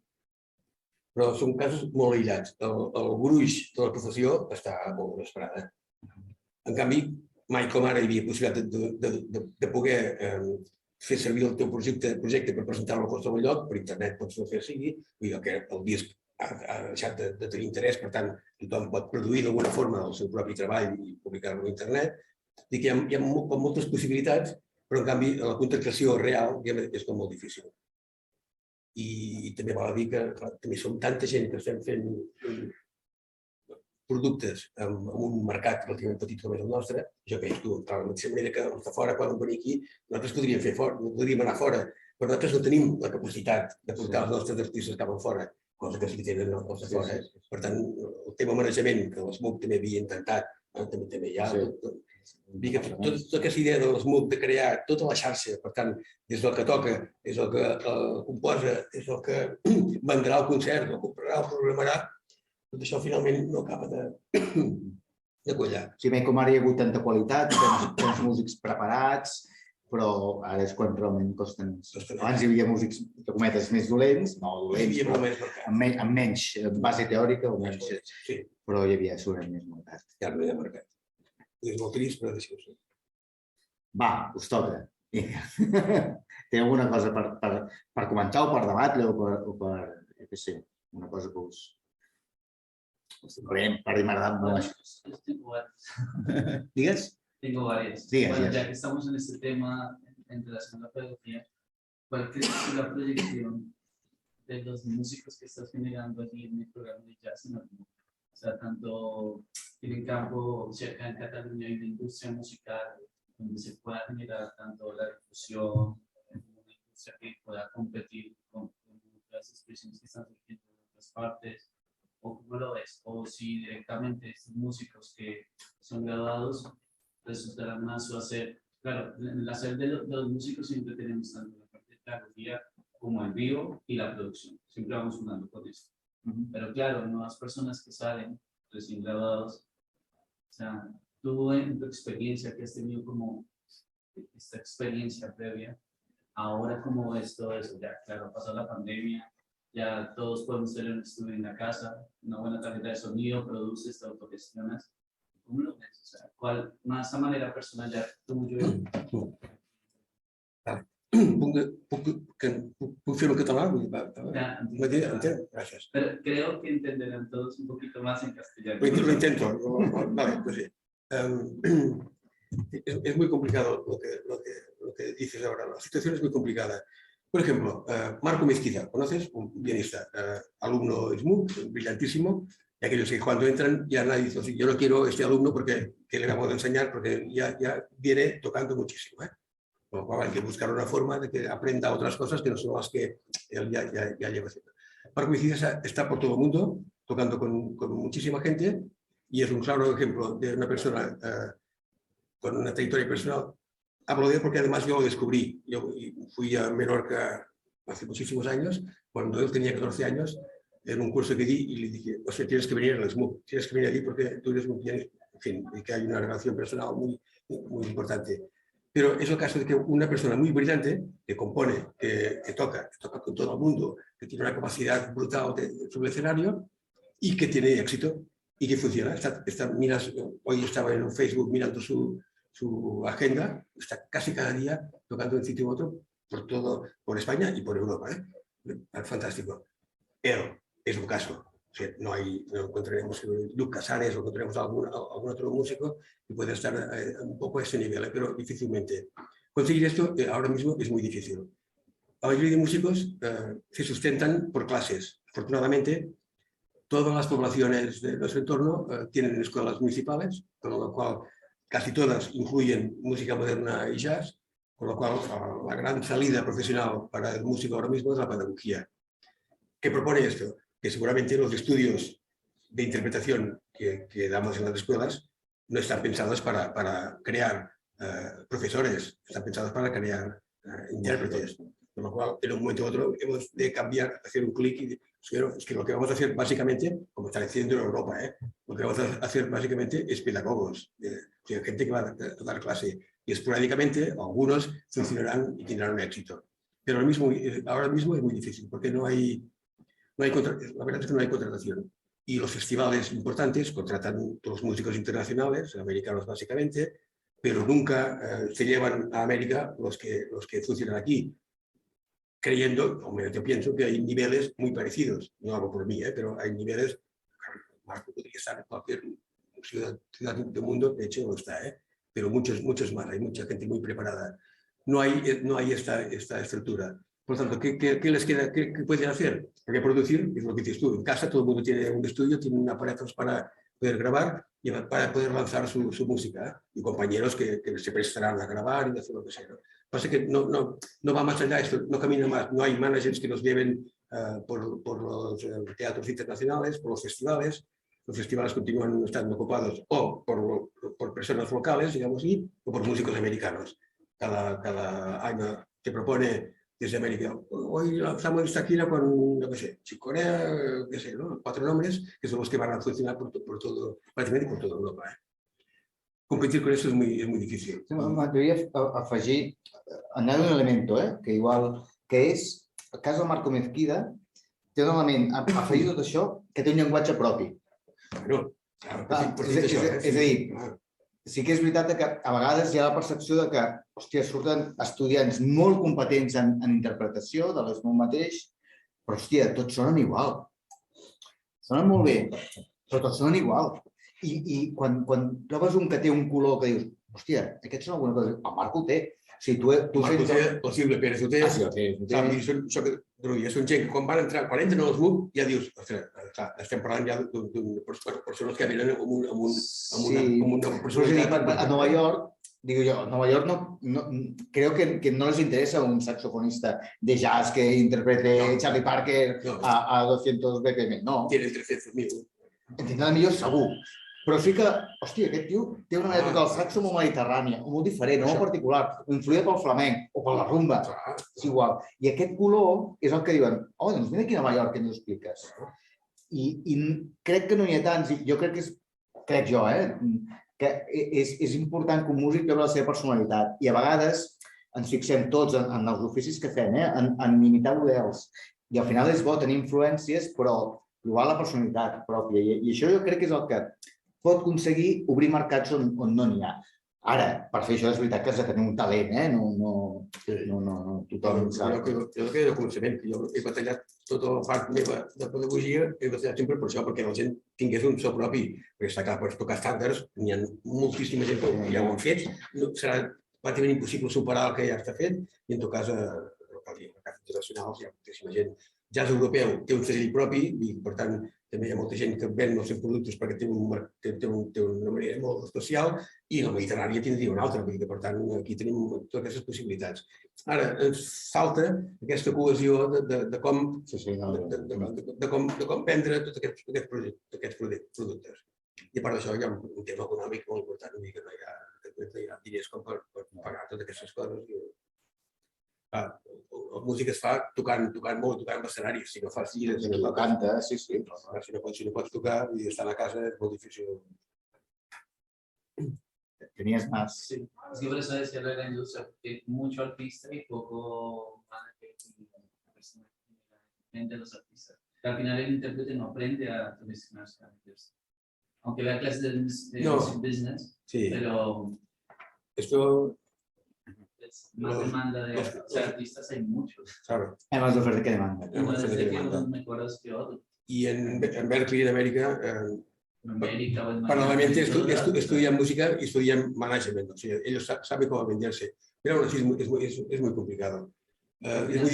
Però són casos molt aïllats. El gruix de la professió està molt desesperada. En canvi, mai com ara hi havia possibilitat de poder fer servir el teu projecte per presentar-lo a qualsevol lloc, per internet pots fer sigui, el disc ha deixat de tenir interès, per tant, tothom pot produir d'alguna forma el seu propi treball i publicar-lo a internet. Dic que hi ha moltes possibilitats, però en canvi la contractació real és com molt difícil. I també val a dir que també som tanta gent que estem fent productes en un mercat relativament petit com és el nostre, jo penso que de la mateixa manera que els de fora poden venir aquí, nosaltres podríem anar fora però nosaltres no tenim la capacitat de portar els nostres artistes cap a fora, cosa que sí que tenen els de fora. Per tant, el tema manejament, que l'SMUC també havia intentat, també hi ha... Tota aquesta idea de l'SMUC de crear tota la xarxa, per tant, és el que toca, és el que composa, és el que vendrà el concert, el comprarà, el programarà, tot això finalment no acaba de quallar. Sí, bé, com ara hi ha hagut tanta qualitat, tants músics preparats, però ara és quan realment costen... Abans hi havia músics, de cometes, més dolents, no dolents, però amb menys base teòrica, però hi havia segurament més mercat. Ja no hi ha mercat. És molt trist, però deixeu-ho ser. Va, us toca. Té alguna cosa per comentar o per debatre o per, què sé, una cosa que us... Per m'agrada molt. ¿Digues? Tengo varias. Bueno, ya que estamos en este tema en relación a la pedagogía, ¿cuál crees que es la proyección de los músicos que estás generando aquí en el programa de jazz en Armó? O sea, tanto en el campo, cerca en Cataluña hay una industria musical donde se pueda generar tanto la difusión, como una industria que pueda competir con las expresiones que están surgiendo en otras partes, o cómo lo ves, o si directamente estos músicos que son graduados resultará más o hacer, claro, en el hacer de los músicos siempre tenemos tanto la parte de pedagogía como el vivo y la producción, siempre vamos sumando con eso. Pero claro, nuevas personas que salen recién graduados, o sea, tú en tu experiencia que has tenido como esta experiencia previa, ahora cómo ves todo eso, ya claro, pasó la pandemia, ya todos podemos tener un estudio en la casa, una buena calidad de sonido, produces, te autogestionas. ¿Cómo lo ves? O sea, ¿cuál más a manera personal ya tuyo? Puc fer-ho en català? Gracias. Pero creo que entenderán todos un poquito más en castellano. Lo intento. Vale, pues sí. Es muy complicado lo que dices ahora. La situación es muy complicada. Por ejemplo, Marco Mezquita, ¿conoces? Un pianista, alumno SMUC, brillantísimo, y aquellos que cuando entran ya nadie dice, yo no quiero este alumno porque ¿qué le vamos a enseñar? Porque ya viene tocando muchísimo. Con lo cual hay que buscar una forma de que aprenda otras cosas que no son las que él ya lleva haciendo. Marco Mezquita está por todo el mundo, tocando con muchísima gente, y es un claro ejemplo de una persona con una trayectoria personal. Hablo de él porque además yo lo descubrí. Yo fui a Menorca hace muchísimos años, cuando él tenía 14 años, en un curso que di y le dije, o sea, tienes que venir al SMUC, tienes que venir aquí porque tú eres muy bien, en fin, y que hay una relación personal muy importante. Pero es el caso de que una persona muy brillante, que compone, que toca con todo el mundo, que tiene una capacidad brutal sobre el escenario y que tiene éxito y que funciona. Miras, hoy estaba en Facebook mirando su agenda, está casi cada día tocando de un sitio u otro por España y por Europa. Fantástico. Él es un caso. O sea, no encontraremos Lluc Casares o encontraremos algún otro músico que pueda estar un poco a ese nivel, pero difícilmente. Conseguir esto ahora mismo es muy difícil. La mayoría de músicos se sustentan por clases. Afortunadamente, todas las poblaciones de nuestro entorno tienen escuelas municipales, con lo cual casi todas incluyen música moderna y jazz, con lo cual la gran salida profesional para el músico ahora mismo es la pedagogía. ¿Qué propone esto? Que seguramente los estudios de interpretación que damos en las escuelas no están pensados para crear profesores, están pensados para crear intérpretes. Con lo cual, en un momento u otro, hemos de cambiar, hacer un clic y decir, es que lo que vamos a hacer básicamente, como está haciendo en Europa, lo que vamos a hacer básicamente es pedagogos, gente que va a dar clase. Y esporádicamente, algunos funcionarán y tendrán un éxito. Pero ahora mismo es muy difícil, porque la verdad es que no hay contratación. Y los festivales importantes contratan los músicos internacionales, americanos básicamente, pero nunca se llevan a América los que funcionan aquí, creyendo, o menos yo pienso, que hay niveles muy parecidos. No hablo por mí, pero hay niveles. Marco podría estar en cualquier ciudad del mundo, de hecho no está, pero muchos más, hay mucha gente muy preparada. No hay esta estructura. Por lo tanto, ¿qué les queda? ¿Qué pueden hacer? Reproducir, es lo que dices tú. En casa todo el mundo tiene un estudio, tiene aparatos para poder grabar y para poder lanzar su música. Y compañeros que se prestarán a grabar y hacer lo que sea. Pasa que no va más allá, esto no camina más. No hay managers que nos lleven por los teatros internacionales, por los festivales. Los festivales continúan estando ocupados o por personas locales, digamos así, o por músicos americanos. Cada año te propone desde América, hoy lanzamos esta gira con, no sé, Chicorea, qué sé, ¿no? 4 nombres, que son los que van a funcionar por todo, prácticamente por toda Europa. Competir con eso es muy difícil. M'agradaria afegir, añadir un elemento, que igual, que és, el cas del Marco Mezquida, té un element, afegir tot això, que té un llenguatge propi. Bueno, claro, És a dir, sí que és veritat que a vegades hi ha la percepció de que, hòstia, surten estudiants molt competents en interpretació de l'Esmou mateix, però, hòstia, tots sonen igual. Sonen molt bé, però tots sonen igual. I quan trobes un que té un color que dius, hòstia, aquest són alguna cosa, el Marco ho té. O sigui, Marco té, el Silvio Pérez ho té. Sí, ho té. Són gent que quan entren al club ja dius, ostres, estem parlant ja de persones que venen amb una personalitat. A Nova York, digo yo, Nueva York creo que no les interesa un saxofonista de jazz que interprete Charlie Parker a 200 BPM, no. Tienen 300.000. Tindran millor segur. Però sí que, hòstia, aquest tio té una manera de tocar el saxo molt mediterrània, molt diferent, molt particular, influïda pel flamenc o per la rumba, és igual. I aquest color és el que diuen, doncs vine aquí a Nova York, què ens expliques? I crec que no hi ha tants, jo crec que és, crec jo, que és important que un músic veure la seva personalitat i a vegades ens fixem tots en els oficis que fem, en imitar models. I al final és bo tenir influències, però trobar la personalitat pròpia. I això jo crec que és el que pot aconseguir obrir mercats on no n'hi ha. Ara, per fer això és veritat que has de tenir un talent, no tothom sap. Jo que de començament, jo he batallat tota la part meva de pedagogia, he batallat sempre per això, perquè la gent tingués un so propi. Perquè està clar, pots tocar estàndards, n'hi ha moltíssima gent que ja ho han fet, serà pràcticament impossible superar el que ja està fet, i en tot cas, a mercats internacionals hi ha moltíssima gent. Jazz europeu té un segell propi i, per tant, també hi ha molta gent que ven els seus productes perquè té una manera molt especial i la Mediterrània tindria una altra, perquè, per tant, aquí tenim totes aquestes possibilitats. Ara, ens falta aquesta cohesió de com vendre tots aquests productes. I a part d'això hi ha un tema econòmic molt important, que no hi ha diners com per pagar totes aquestes coses. La música es fa tocant molt, tocant l'escenari. Si no fas gires... Si no canta, sí. Si no pots tocar i estar a casa és molt difícil. Tenías más. Sí, es que por eso decía lo de la industria, porque mucho artista y poco manager y persona que vende a los artistas. Al final el intérprete no aprende a gestionarse a venderse. Aunque vea clases de business, pero... Esto... Más demanda de artistas hay muchos. Hay más de oferta que demanda. Entonces, que unos mejores que otros. Y en Berkeley, en América, paralelamente estudian música y estudian management. O sea, ellos saben cómo venderse. Pero aún así es muy complicado. Es muy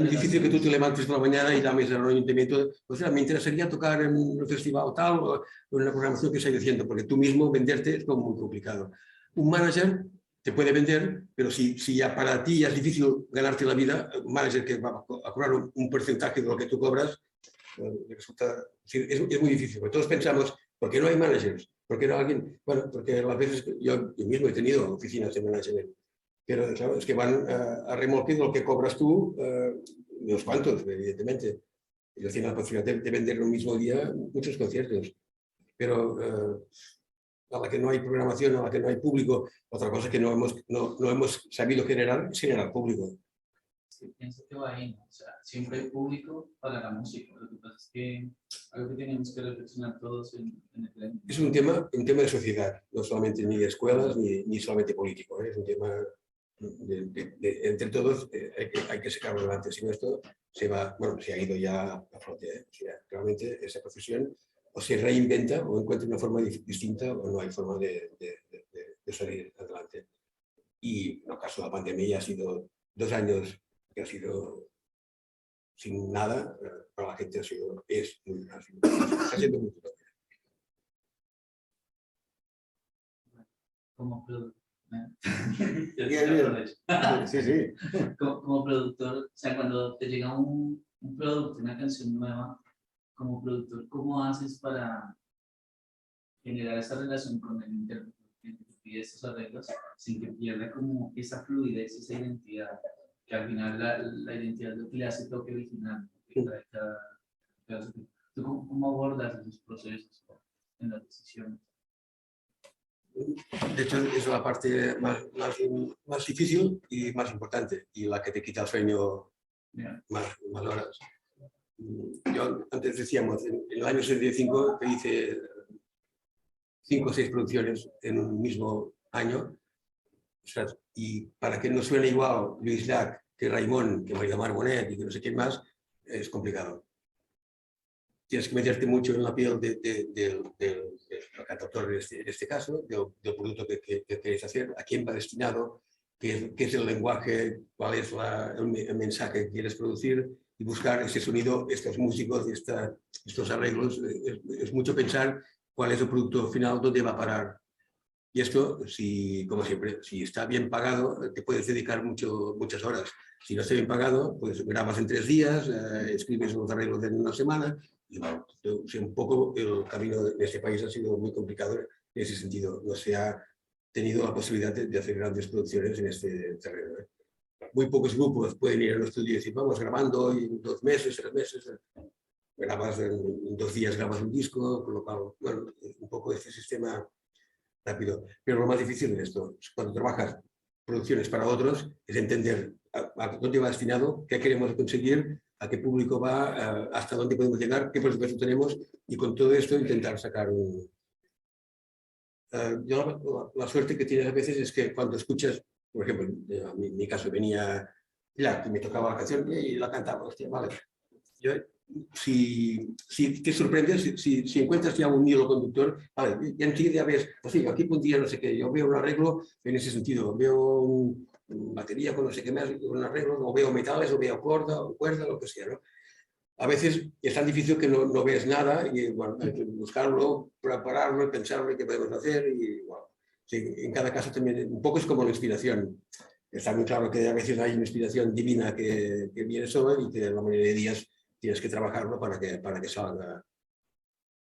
difícil que tú te levantes por la mañana y llames al ayuntamiento. Pues me interesaría tocar en un festival tal o en una programación que estáis haciendo, porque tú mismo venderte es como muy complicado. Un manager te puede vender, pero si ya para ti ya es difícil ganarte la vida, un manager que va a cobrar un porcentaje de lo que tú cobras, resulta, es muy difícil. Porque todos pensamos, ¿por qué no hay managers? ¿Por qué no alguien? Bueno, porque a veces yo mismo he tenido oficinas de management, pero claro, es que van a remolque de lo que cobras tú, unos cuantos, evidentemente. Ellos tienen la posibilidad de vender en un mismo día muchos conciertos, pero... a la que no hay programación, a la que no hay público, otra cosa que no hemos sabido generar es generar público. Sí, pienso que va ahí, ¿no? O sea, siempre hay público para la música. Lo que pasa es que algo que tenemos que reflexionar todos en el gremio. Es un tema de sociedad, no solamente ni de escuelas ni solamente político. Es un tema entre todos, hay que sacarlo adelante. Si no, esto se ha ido ya a flote. O sea, realmente esa profesión o se reinventa o encuentra una forma distinta o no hay forma de salir adelante. Y en el caso de la pandemia ya ha sido 2 años que ha sido sin nada, para la gente está siendo muy duro. Como Bien, bien. Sí, sí. Como productor, o sea, cuando te llega un producto, una canción nueva, como productor, ¿cómo haces para generar esa relación con el intérprete que te pide esos arreglos sin que pierda como esa fluidez, esa identidad, que al final la identidad es lo que le hace toque original, que trae cada. ¿Tú cómo abordas esos procesos en las decisiones? De hecho, es la parte más difícil y más importante, y la que te quita el sueño más horas. Yo antes decíamos, en el año 75 que hice 5 o 6 producciones en un mismo año, y para que no suene igual Luis Llach que Raimon, que María Mar Bonet y que no sé quién más, es complicado. Tienes que meterte mucho en la piel del cantautor en este caso, del producto que quieres hacer, a quién va destinado, qué es el lenguaje, cuál es el mensaje que quieres producir, y buscar ese sonido, estos músicos, estos arreglos. Es mucho pensar cuál es el producto final, dónde va a parar. Y esto, como siempre, si está bien pagado, te puedes dedicar muchas horas. Si no está bien pagado, pues grabas en 3 días, escribes los arreglos en una semana. Y bueno, un poco el camino de este país ha sido muy complicado en ese sentido. No se ha tenido la posibilidad de hacer grandes producciones en este terreno. Muy pocos grupos pueden ir al estudio y decir, vamos grabando y en 2 meses, 3 meses, grabas en 2 días, grabas un disco, con lo cual, bueno, un poco este sistema rápido. Pero lo más difícil de esto, cuando trabajas producciones para otros, es entender a dónde va destinado, qué queremos conseguir, a qué público va, hasta dónde podemos llegar, qué presupuesto tenemos, y con todo esto intentar sacar un... yo la suerte que tienes a veces es que cuando escuchas, por ejemplo, en mi caso venía ya que me tocaba la canción y la cantaba, hostia, vale. Yo, si te sorprendes, si encuentras ya un hilo conductor, vale, y enseguida ves, o sea, aquí un día no sé qué, yo veo un arreglo en ese sentido, veo batería con no sé qué más, un arreglo, o veo metales, o veo cuerda, lo que sea, ¿no? A veces es tan difícil que no ves nada y bueno, hay que buscarlo, prepararlo, pensarlo qué podemos hacer y bueno, sí, en cada caso también un poco es como la inspiración. Está muy claro que a veces hay una inspiración divina que viene sola y que la mayoría de días tienes que trabajarlo para que salga.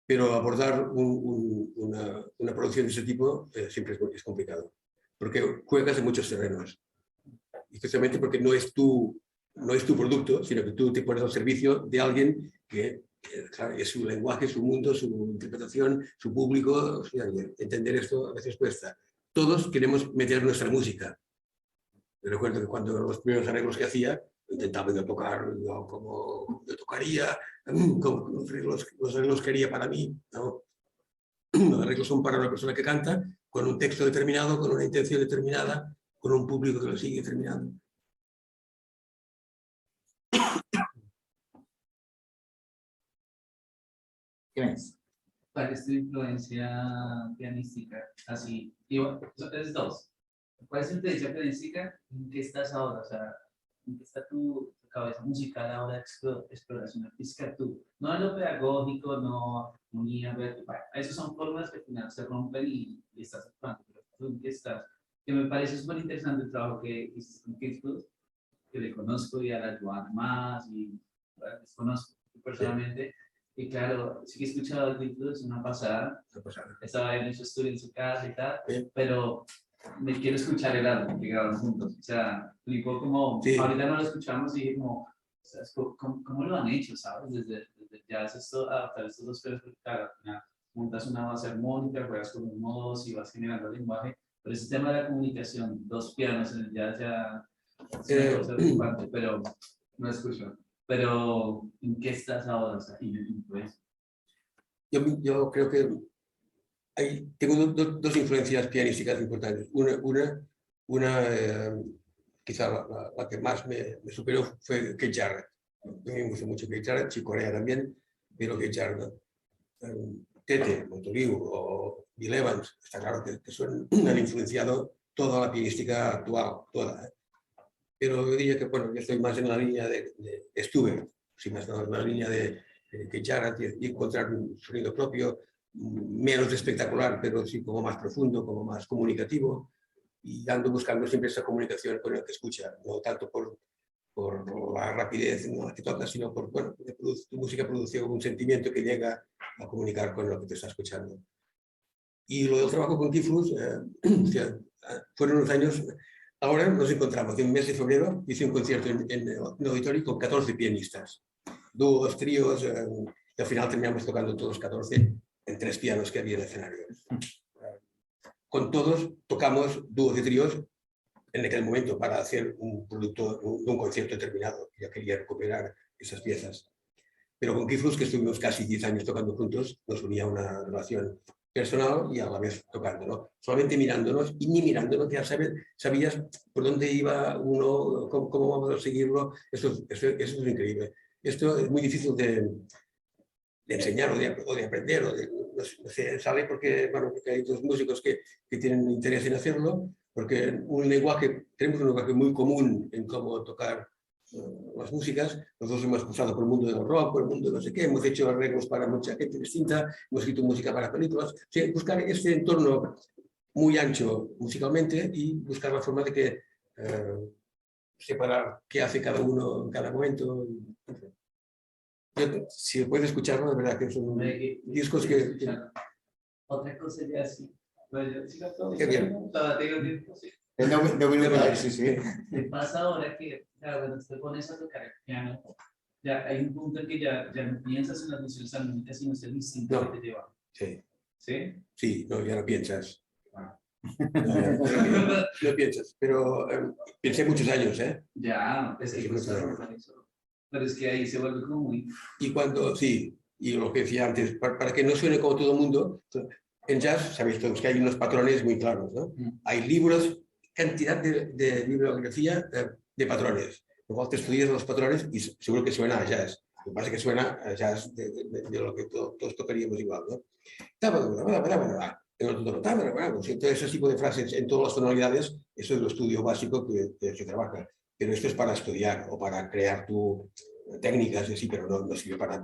Pero abordar una producción de ese tipo siempre es complicado, porque juegas en muchos terrenos, especialmente porque no es tu producto, sino que tú te pones al servicio de alguien que claro, es su lenguaje, su mundo, su interpretación, su público. O sea, entender esto a veces cuesta. Todos queremos meter nuestra música. Yo recuerdo que cuando los primeros arreglos que hacía, intentaba yo tocar como yo tocaría, como los arreglos que haría para mí, ¿no? Los arreglos son para una persona que canta, con un texto determinado, con una intención determinada, con un público que lo sigue determinado. ¿Qué més? ¿Cuál es tu influencia pianística? Así, digo, es 2. ¿Cuál es tu influencia pianística? ¿En qué estás ahora? O sea, ¿en qué está tu cabeza musical ahora de exploración artística tú? No en lo pedagógico, no unía, bueno, esas son formas que al final se rompen y estás actuando, pero tú en qué estás. Que me parece súper interesante el trabajo que hiciste con Kingswood, que le conozco y a la Joana más, y bueno, les conozco personalmente. Y claro, sí que he escuchado el título, es una pasada. Estaba en su estudio en su casa y tal, pero me quiero escuchar el álbum que grabaron juntos. O sea, tipo como, ahorita no lo escuchamos y dije como, o sea, ¿cómo lo han hecho, sabes? Desde jazz, adaptar estos 2 pelos, porque claro, al final montas una base armónica, juegas con un modos y vas generando el lenguaje, pero ese tema de la comunicación, 2 pianos en el jazz ya es una cosa preocupante, pero no escucho. Pero, ¿en qué estás ahora? O sea, pues... Yo creo que tengo 2 influencias pianísticas importantes. Una quizá la que más me superó fue Keith Jarrett. A mí me gustó mucho Keith Jarrett, Chick Corea también, pero Keith Jarrett, Tete, Montoliu o Bill Evans, está claro que han influenciado toda la pianística actual, toda. Pero yo diría que, bueno, yo estoy más en la línea estuve más en la línea de Keith Jarrett y encontrar un sonido propio, menos espectacular, pero sí como más profundo, como más comunicativo. y ando buscando siempre esa comunicación con el que escucha, no tanto por la rapidez en la que toca, sino por, bueno, tu música produce un sentimiento que llega a comunicar con lo que te está escuchando. Y lo del trabajo con Kifrus, fueron unos años, ahora nos encontramos, en el mes de febrero hice un concierto en el auditorio con 14 pianistas, dúos, tríos, y al final terminamos tocando todos 14 en 3 pianos que había en el escenario. Con todos tocamos dúos y tríos en aquel momento para hacer un producto, un concierto terminado. Ya quería recuperar esas piezas. Pero con Kifrus, que estuvimos casi 10 años tocando juntos, nos unía una relación personal y a la vez tocando, ¿no? Solamente mirándonos, y ni mirándonos ya sabías por dónde iba uno, cómo vamos a seguirlo. Eso es increíble. Esto es muy difícil de enseñar o de aprender, no sé, sale porque, bueno, porque hay dos músicos que tienen interés en hacerlo, porque tenemos un lenguaje muy común en cómo tocar las músicas. Nosotros hemos pasado por el mundo del rock, por el mundo de no sé qué, hemos hecho arreglos para mucha gente distinta, hemos escrito música para películas. O sea, buscar este entorno muy ancho musicalmente y buscar la forma de que separar qué hace cada uno en cada momento. Si puedes escucharlo, de verdad que son discos que... Otra cosa ya sí. Qué bien. En 10 minutos, sí. Te pasa ahora que, claro, cuando te pones a tocar el piano, ya hay un punto en que ya no piensas en las nociones armónicas, sino es el instinto que te lleva. Sí. ¿Sí? Sí, no, ya no piensas. No piensas, pero pensé muchos años, ¿eh? Ya, es que Sí, pues, claro. pero es que ahí se vuelve como muy... Y cuando, sí, y lo que decía antes, para que no suene como todo el mundo, en jazz, sabéis todos que hay unos patrones muy claros, ¿no? Hay libros, cantidad de bibliografía de patrones. Luego te estudias los patrones y seguro que suena a jazz. Lo que pasa es que suena a jazz de lo que todos tocaríamos igual, ¿no? Todo ese tipo de frases en todas las tonalidades, eso es lo estudio básico que se trabaja. Pero esto es para estudiar o para crear tu técnicas, sí, pero no sirve para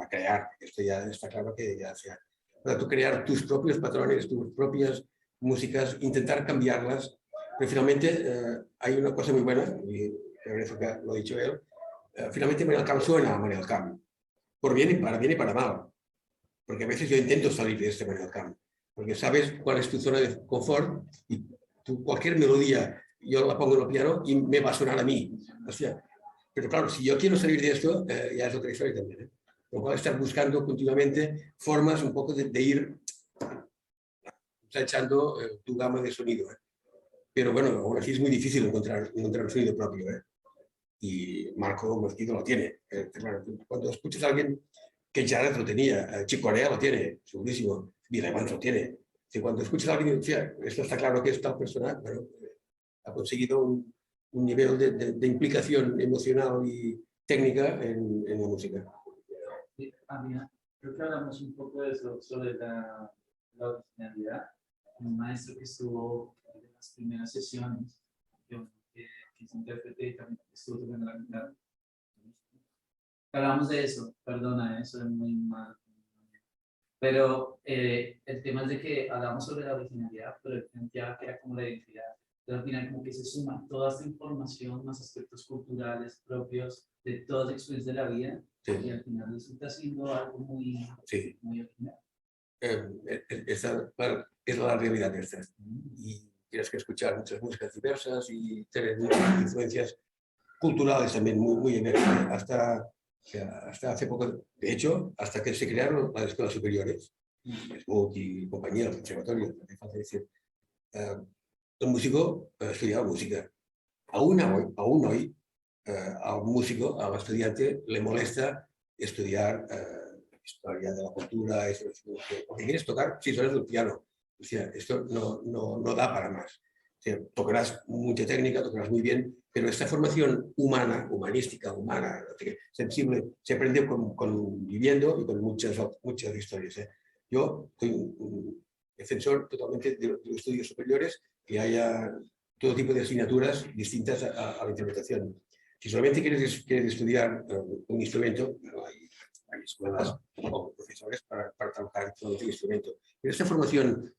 crear. Esto ya está claro que ya sea. Para tú crear tus propios patrones, tus propias músicas, intentar cambiarlas. Pero finalmente hay una cosa muy buena, y parece que lo ha dicho él, finalmente Manel Camp suena a Manel Camp, por bien y para mal. Porque a veces yo intento salir de este Manel Camp, porque sabes cuál es tu zona de confort y cualquier melodía yo la pongo en el piano y me va a sonar a mí. O sea, pero claro, si yo quiero salir de esto, ya es otra historia también, ¿eh? Lo cual estar buscando continuamente formas un poco de ir echando tu gama de sonido, ¿eh? Pero bueno, aún así es muy difícil encontrar un sonido propio, ¿eh? Y Marco Mosquito lo tiene. Cuando escuchas a alguien que Jarrett lo tenía, Chick Corea lo tiene, segurísimo, Bill Evans lo tiene. Si cuando escuchas a alguien, esto está claro que esta persona, bueno, ha conseguido un nivel de implicación emocional y técnica en la música. Creo que hablamos un poco de eso, sobre la originalidad. Un maestro que estuvo en las primeras sesiones, que es intérprete y también estuvo tocando la guitarra. Hablamos de eso, perdona, eso es muy mal. Pero el tema es de que hablamos sobre la originalidad, pero el tema ya que era como la identidad. Pero al final como que se suma toda esta información, más aspectos culturales propios de todas las experiencias de la vida, Sí. y al final resulta siendo algo muy, Sí. muy original. Esa es la realidad de esta. Y tienes que escuchar muchas músicas diversas y tener muchas influencias culturales también muy diversas. Hasta hace poco, de hecho, hasta que se crearon las escuelas superiores, Smoot y compañía, el conservatorio, me falta decir, el músico estudiaba música. Aún hoy, al músico, al estudiante, le molesta estudiar historia de la cultura, porque quieres tocar 6 horas del piano. O sea, esto no da para más. O sea, tocarás mucha técnica, tocarás muy bien, pero esta formación humana, humanística, humana, sensible, se aprende viviendo y con muchas historias. Yo soy un defensor totalmente de los estudios superiores, que haya todo tipo de asignaturas distintas a la interpretación. Si solamente quieres estudiar un instrumento, hay escuelas o profesores para trabajar todo este instrumento. Pero esta formación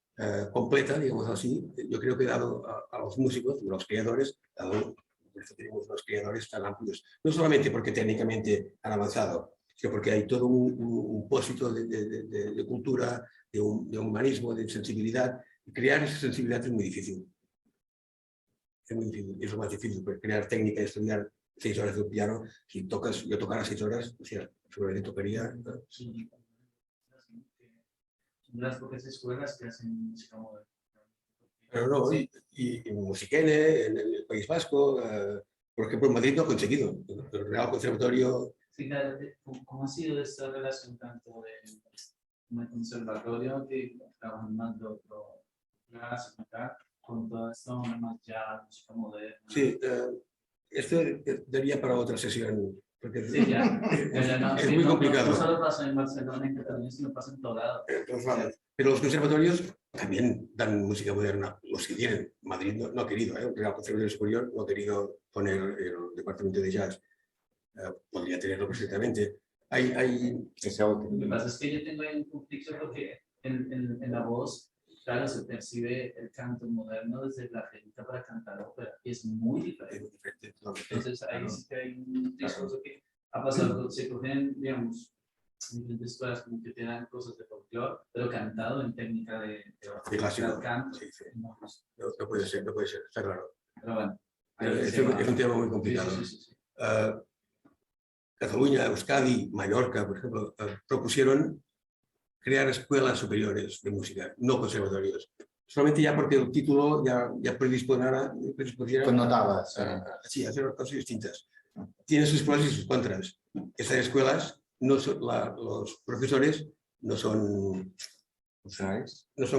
completa, digamos así, yo creo que he dado a los músicos, los creadores, por eso tenemos unos creadores tan amplios, no solamente porque técnicamente han avanzado, sino porque hay todo un pósito de cultura, de humanismo, de sensibilidad. Crear esa sensibilidad es muy difícil. Es muy difícil, es lo más difícil, porque crear técnica y estudiar 6 horas de piano, si yo tocara 6 horas, o sea, seguramente tocaría. Son de las pocas escuelas que hacen música moderna. Pero no, y en Musiquene, en el País Vasco, por ejemplo, en Madrid no ha conseguido. El Real Conservatorio. Sí, claro, ¿cómo ha sido esta relación tanto de conservatorio que trabajan más de otro clase, con todo esto más ya música moderna? Sí, esto daría para otra sesión. Porque Sí, ya no, es muy complicado. No solo pasa en Barcelona, en Cataluña, sino pasa en todo lado. Pero los conservatorios también dan música moderna, los que tienen. Madrid no ha querido, el Real Conservatorio Superior no ha querido poner el departamento de jazz. Podría tenerlo perfectamente. Lo que pasa es que yo tengo ahí un conflicto porque en la voz, claro, se percibe el canto moderno desde la técnica para cantar ópera, y es muy diferente. Entonces ahí sí que hay un discurso que ha pasado, se cogen, digamos, diferentes escuelas como que te dan cosas de folclore, pero cantado en técnica de clásico. canto. Sí, sí. No puede ser, está claro. Pero bueno. Es un tema muy complicado. Sí. Cataluña, Euskadi, Mallorca, por ejemplo, propusieron crear escuelas superiores de música, no conservatorios. Solamente ya porque el título ya predispusiera Connotaba, sí, a hacer cosas distintas. Tiene sus pros y sus contras. Estas escuelas, los profesores no son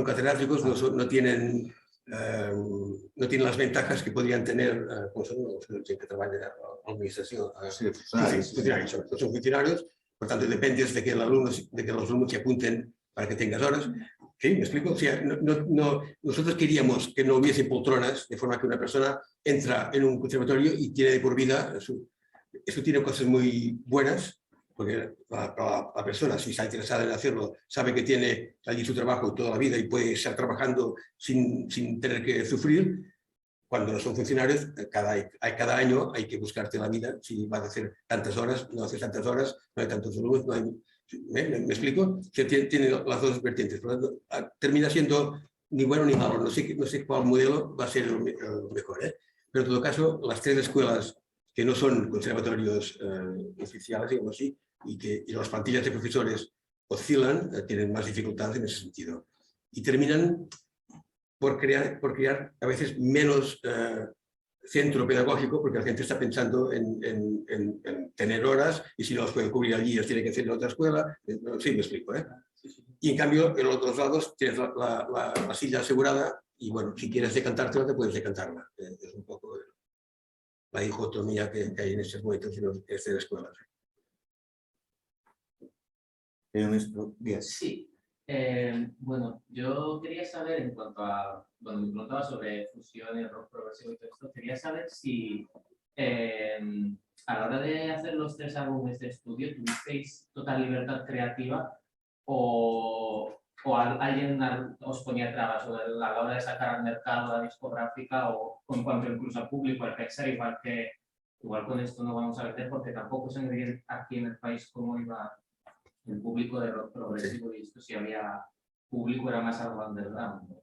catedráticos, no tienen las ventajas que podrían tener los que trabajan en la administración. Funcionarios, son funcionarios, por tanto dependes de que los alumnos se apunten para que tengas horas. ¿Sí? ¿Me explico? O sea, nosotros queríamos que no hubiese poltronas, de forma que una persona entra en un conservatorio y tiene de por vida, eso tiene cosas muy buenas, porque la persona, si está interesada en hacerlo, sabe que tiene allí su trabajo toda la vida y puede estar trabajando sin tener que sufrir. Cuando no son funcionarios, cada año hay que buscarte la vida. Si vas a hacer tantas horas, no haces tantas horas, no hay tantos alumnos, no hay... ¿Me explico? Que tiene las dos vertientes. Por lo tanto, termina siendo ni bueno ni malo. No sé cuál modelo va a ser el mejor. Pero en todo caso, las 3 escuelas que no son conservatorios oficiales, digamos así, y las plantillas de profesores oscilan, tienen más dificultades en ese sentido. Y terminan por crear a veces menos centro pedagógico, porque la gente está pensando en tener horas, y si no los puede cubrir allí, los tiene que hacer en otra escuela. Sí, me explico. Y en cambio, en los otros lados tienes la silla asegurada, y bueno, si quieres decantártela, te puedes decantarla. Es un poco la dicotomía que hay en estos momentos en estas escuelas. Sí. Bueno, yo quería saber en cuanto a, bueno, me preguntaba sobre fusión y rock progresivo y todo esto, quería saber si a la hora de hacer los 3 álbumes de estudio tuvisteis total libertad creativa o alguien os ponía trabas a la hora de sacar al mercado la discográfica o en cuanto incluso al público, al pensar igual con esto no vamos a vender porque tampoco sé muy bien aquí en el país cómo iba el público de rock progresivo y esto si había público era más algo underground.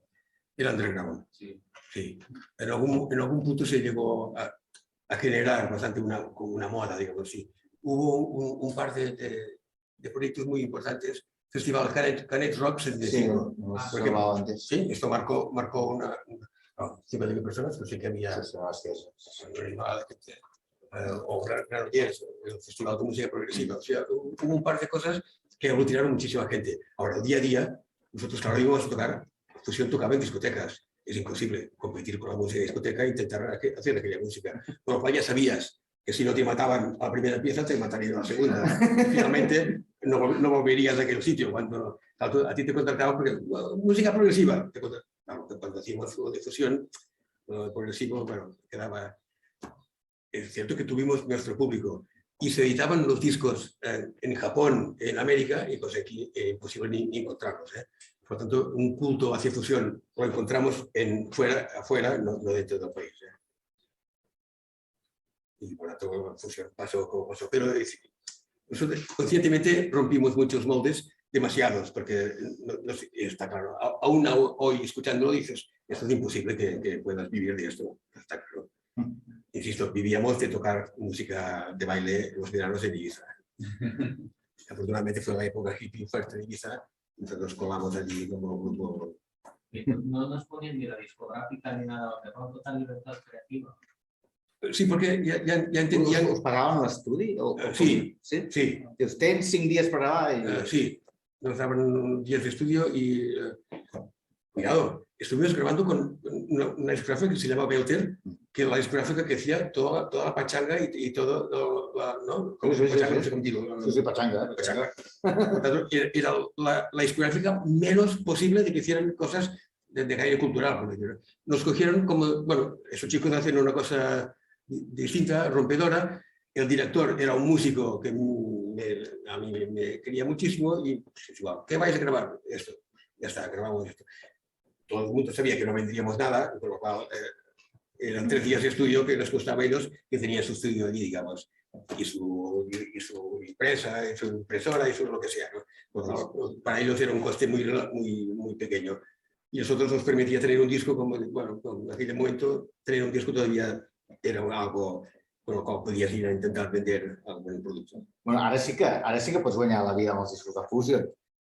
Era underground. Sí. Sí. En algún punto se llegó a generar bastante una moda, digamos así. Hubo un par de proyectos muy importantes. Festival Canet Rock 75. Sí, esto marcó una 50.000 personas, no sé qué había. O Granollers, el Festival de Música Progresiva. O sea, hubo un par de cosas que aglutinaron muchísima gente. Ahora, día a día, nosotros, claro, íbamos a tocar, Fusión tocaba en discotecas. Es imposible competir con la música de discoteca e intentar hacer aquella música. Con lo cual ya sabías que si no te mataban a la primera pieza, te matarían a la segunda. Finalmente, no volverías a aquel sitio. Cuando a ti te contrataban porque música progresiva. Cuando hacíamos de fusión, progresivo, bueno, quedaba... Es cierto que tuvimos nuestro público y se editaban los discos en Japón, en América, y pues aquí imposible ni encontrarlos. Por lo tanto, un culto hacia fusión lo encontramos afuera, no dentro del país. Y por lo tanto, fusión pasó como pasó. Pero nosotros conscientemente rompimos muchos moldes, demasiados, porque está claro, aún hoy escuchándolo dices, esto es imposible que puedas vivir de esto, está claro. Insisto, vivíamos de tocar música de baile los veranos en Ibiza. Afortunadamente fue la época hippie fuerte en Ibiza, entonces nos colamos allí como grupo. No nos ponían ni la discográfica ni nada, de total libertad creativa. Sí, perquè ja entendien... Us pagaven l'estudi? Sí, sí. Dius, tens 5 dies per gravar? Sí, nos daban días de estudio y... Cuidado, estuvimos grabando con una discográfica que se llama Belter, que era la discográfica que hacía toda la pachanga y todo... ¿no? Pachanga, no sé cómo digo. Sí, pachanga. Era la discográfica menos posible de que hicieran cosas de calle cultural. Por decirlo. Nos cogieron como, bueno, esos chicos hacen una cosa distinta, rompedora. El director era un músico que a mí me quería muchísimo y pues, igual, ¿qué vais a grabar? Esto. Ya está, grabamos esto. Todo el mundo sabía que no vendríamos nada, por lo cual eran 3 días de estudio que les costaba a ellos, que tenían su estudio allí, digamos, y su impresa, y su impresora, y su lo que sea. ¿No? Para ellos era un coste muy pequeño. Y nosotros nos permitía tener un disco, como, bueno, en aquel momento, tener un disco todavía era algo con el qual podies ir a intentar vender algun producte. Bueno, ara sí que pots guanyar la vida amb els discos de Fusion,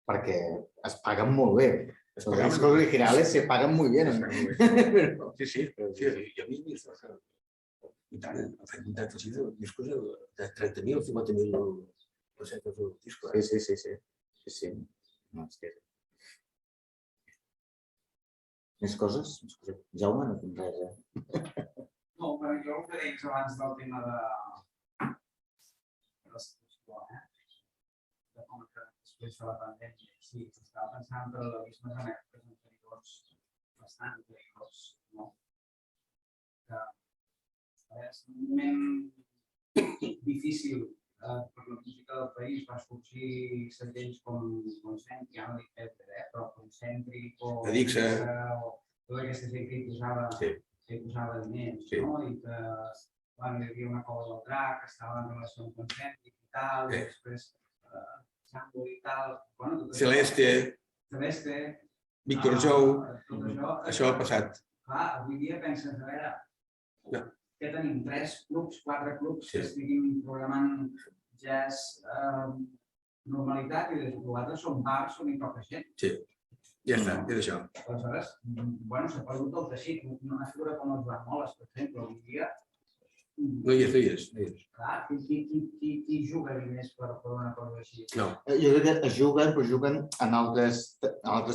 perquè es paguen molt bé. Els discos originales se pagan muy bien. Sí, i a mi i tant, han tantos discos de 30.000 o 50.000 pessetes el disco. Sí. No, és que... Més coses? Jaume, no tinc res, No, però jo ho que deies abans del tema de la situació, de com que després de la pandèmia, sí, estava pensant en paral·lelismes en èpoques anteriors bastant anteriors, no? Que és un moment difícil per la música del país, va sorgir segells com Concentri, ja no dic Peter, però Concentri o Adixa, tota aquesta gent que hi posava diners, no? I que hi havia una cola del drac, que estava en relació amb Concentri i tal, i després Sango i tal... Celeste, Víctor Jou, això ha passat. Clar, avui dia penses, a veure, que tenim 3 clubs, 4 clubs que estiguin programant jazz normalitat i les trobades són bars on hi toca gent. Sí, ja està, és això. Aleshores, bueno, s'ha perdut el teixit. No m'ha figurat com els Barmoles, per exemple, avui dia. No hi és. Clar, qui juga diners per una cosa així? No. Jo crec que es juguen, però juguen en altres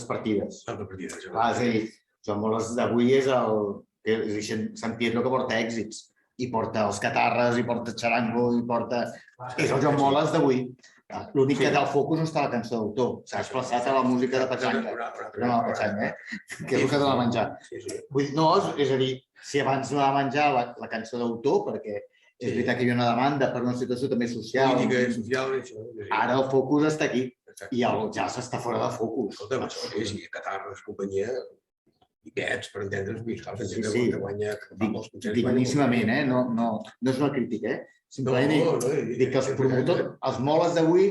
partides. Altres partides. Clar, és a dir, Joan Moles d'avui és Sant Pietro que porta èxits. I porta els catarres, i porta xarango, i porta... És el Joan Moles d'avui. L'únic que del focus no està la cançó d'autor. S'ha desplaçat a la música de Pachanga. No, la Pachanga, que és el que dona menjar. No, és a dir, si abans no va menjar la cançó d'autor, perquè és veritat que hi havia una demanda per una situació també social. Política, social... Ara el focus està aquí i el jazz està fora de focus. Escolta'm, això és catarres, companyia... I pets, per entendre's, sí, digníssimament, no és una crítica, simplement dic que els promotors, els Moles d'avui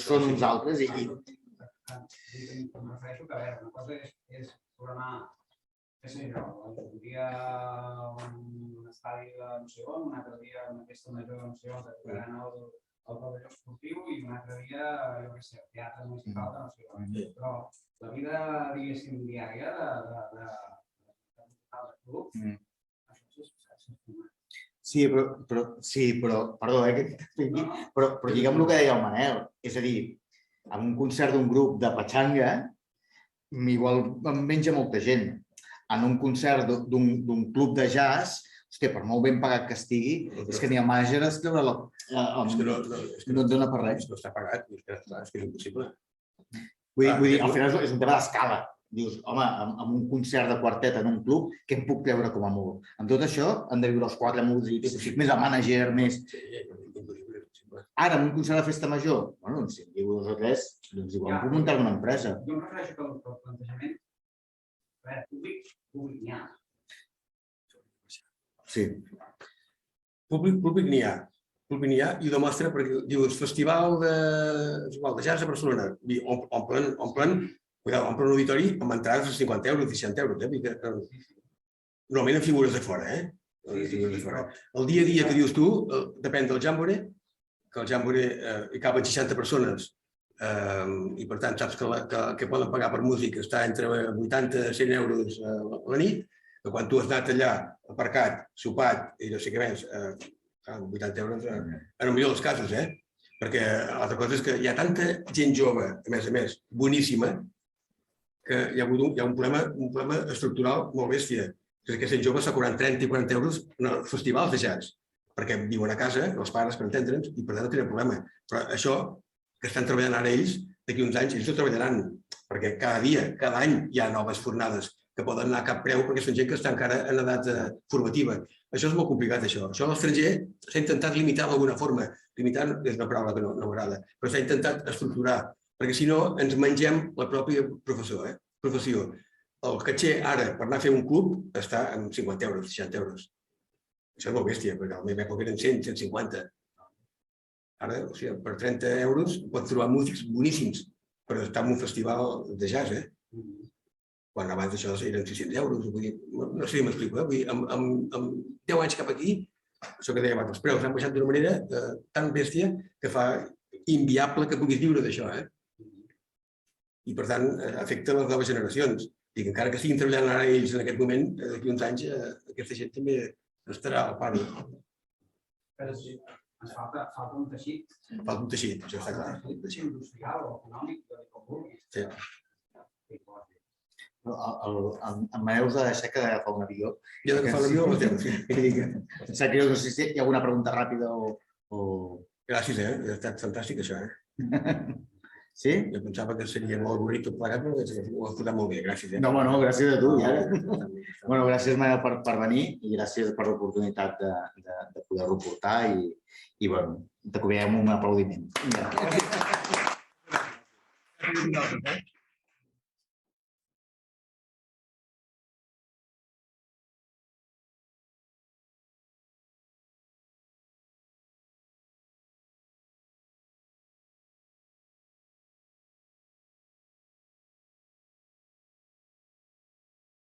són uns altres i... Em refereixo que, a veure, una cosa és programar, què sé jo, un dia un estadi de no sé on, un altre dia una festa major de no sé on, que tocaran el pavelló esportiu i un altre dia, jo què sé, el teatre municipal de no sé on. Però la vida, diguéssim, diària de club, això és fumat. Sí, però, perdó, però diguem el que deia el Manel, és a dir, en un concert d'un grup de Pachanga, igual em menja molta gent. En un concert d'un club de jazz, hòstia, per molt ben pagat que estigui, és que ni el mànager es treure no et dona per res. No està pagat, és que és impossible. Vull dir, al final és un tema d'escala. Dius, home, amb un concert de quartet en un club, què em puc treure com a molt? Amb tot això, han de viure els 4 músics, més el mànager, més... Ara, en un concert de festa major, bueno, doncs si em diu 2 o 3, doncs igual puc muntar una empresa. Jo em refereixo que el plantejament, a veure, públic n'hi ha. Sí. Públic n'hi ha. Públic n'hi ha i ho demostra perquè dius festival de jazz a Barcelona. Omplen un auditori amb entrades de 50 euros, 60 euros. Normalment en figures de fora, El dia a dia que dius tu depèn del Jàmbore, que el Jàmbore hi caben 60 persones i per tant saps que poden pagar per música està entre 80 i 100 euros a la nit, que quan tu has anat allà aparcat, sopat i no sé què més, 80 euros en el millor dels casos, perquè l'altra cosa és que hi ha tanta gent jove, a més, boníssima, que hi ha un problema estructural molt bèstia. Que aquesta gent jove està cobrant 30 i 40 euros en festivals de jazz, perquè viuen a casa, els pares, per entendre'ns, i per tant no tenen problema. Però això que estan treballant ara ells, d'aquí uns anys, ells no treballaran, perquè cada dia, cada any hi ha noves fornades que poden anar a cap preu perquè són gent que està encara en edat formativa. Això és molt complicat, això. Això a l'estranger s'ha intentat limitar d'alguna forma. Limitar és una paraula que no m'agrada, però s'ha intentat estructurar, perquè si no ens mengem la pròpia professió. El caché ara per anar a fer un club està en 50 euros, 60 euros. Això és molt bèstia, perquè a la meva època eren 100, 150. Ara, per 30 euros pots trobar músics boníssims per estar en un festival de jazz, quan abans d'això eren 600 euros. No sé si m'explico, vull dir, amb 10 anys cap aquí, això que deia abans, els preus han baixat d'una manera tan bèstia que fa inviable que puguis viure d'això. I per tant afecta les noves generacions. I que encara que estiguin treballant ara ells en aquest moment, d'aquí uns anys aquesta gent també estarà al pari. Però sí, ens falta un teixit. Falta un teixit, això està clar. Un teixit industrial o econòmic, com vulguis. Sí. En Manel us ha de deixar que agafar un avió. Jo he d'agafar un avió o temps? Em sap greu, no sé si hi ha alguna pregunta ràpida o... Gràcies, ha estat fantàstic això. Sí? Jo pensava que seria molt avorrit tot plegat, però ho has portat molt bé, gràcies. No, gràcies a tu. Bueno, gràcies, Manel, per venir i gràcies per l'oportunitat de poder-lo portar i bueno, t'acomiadem un aplaudiment.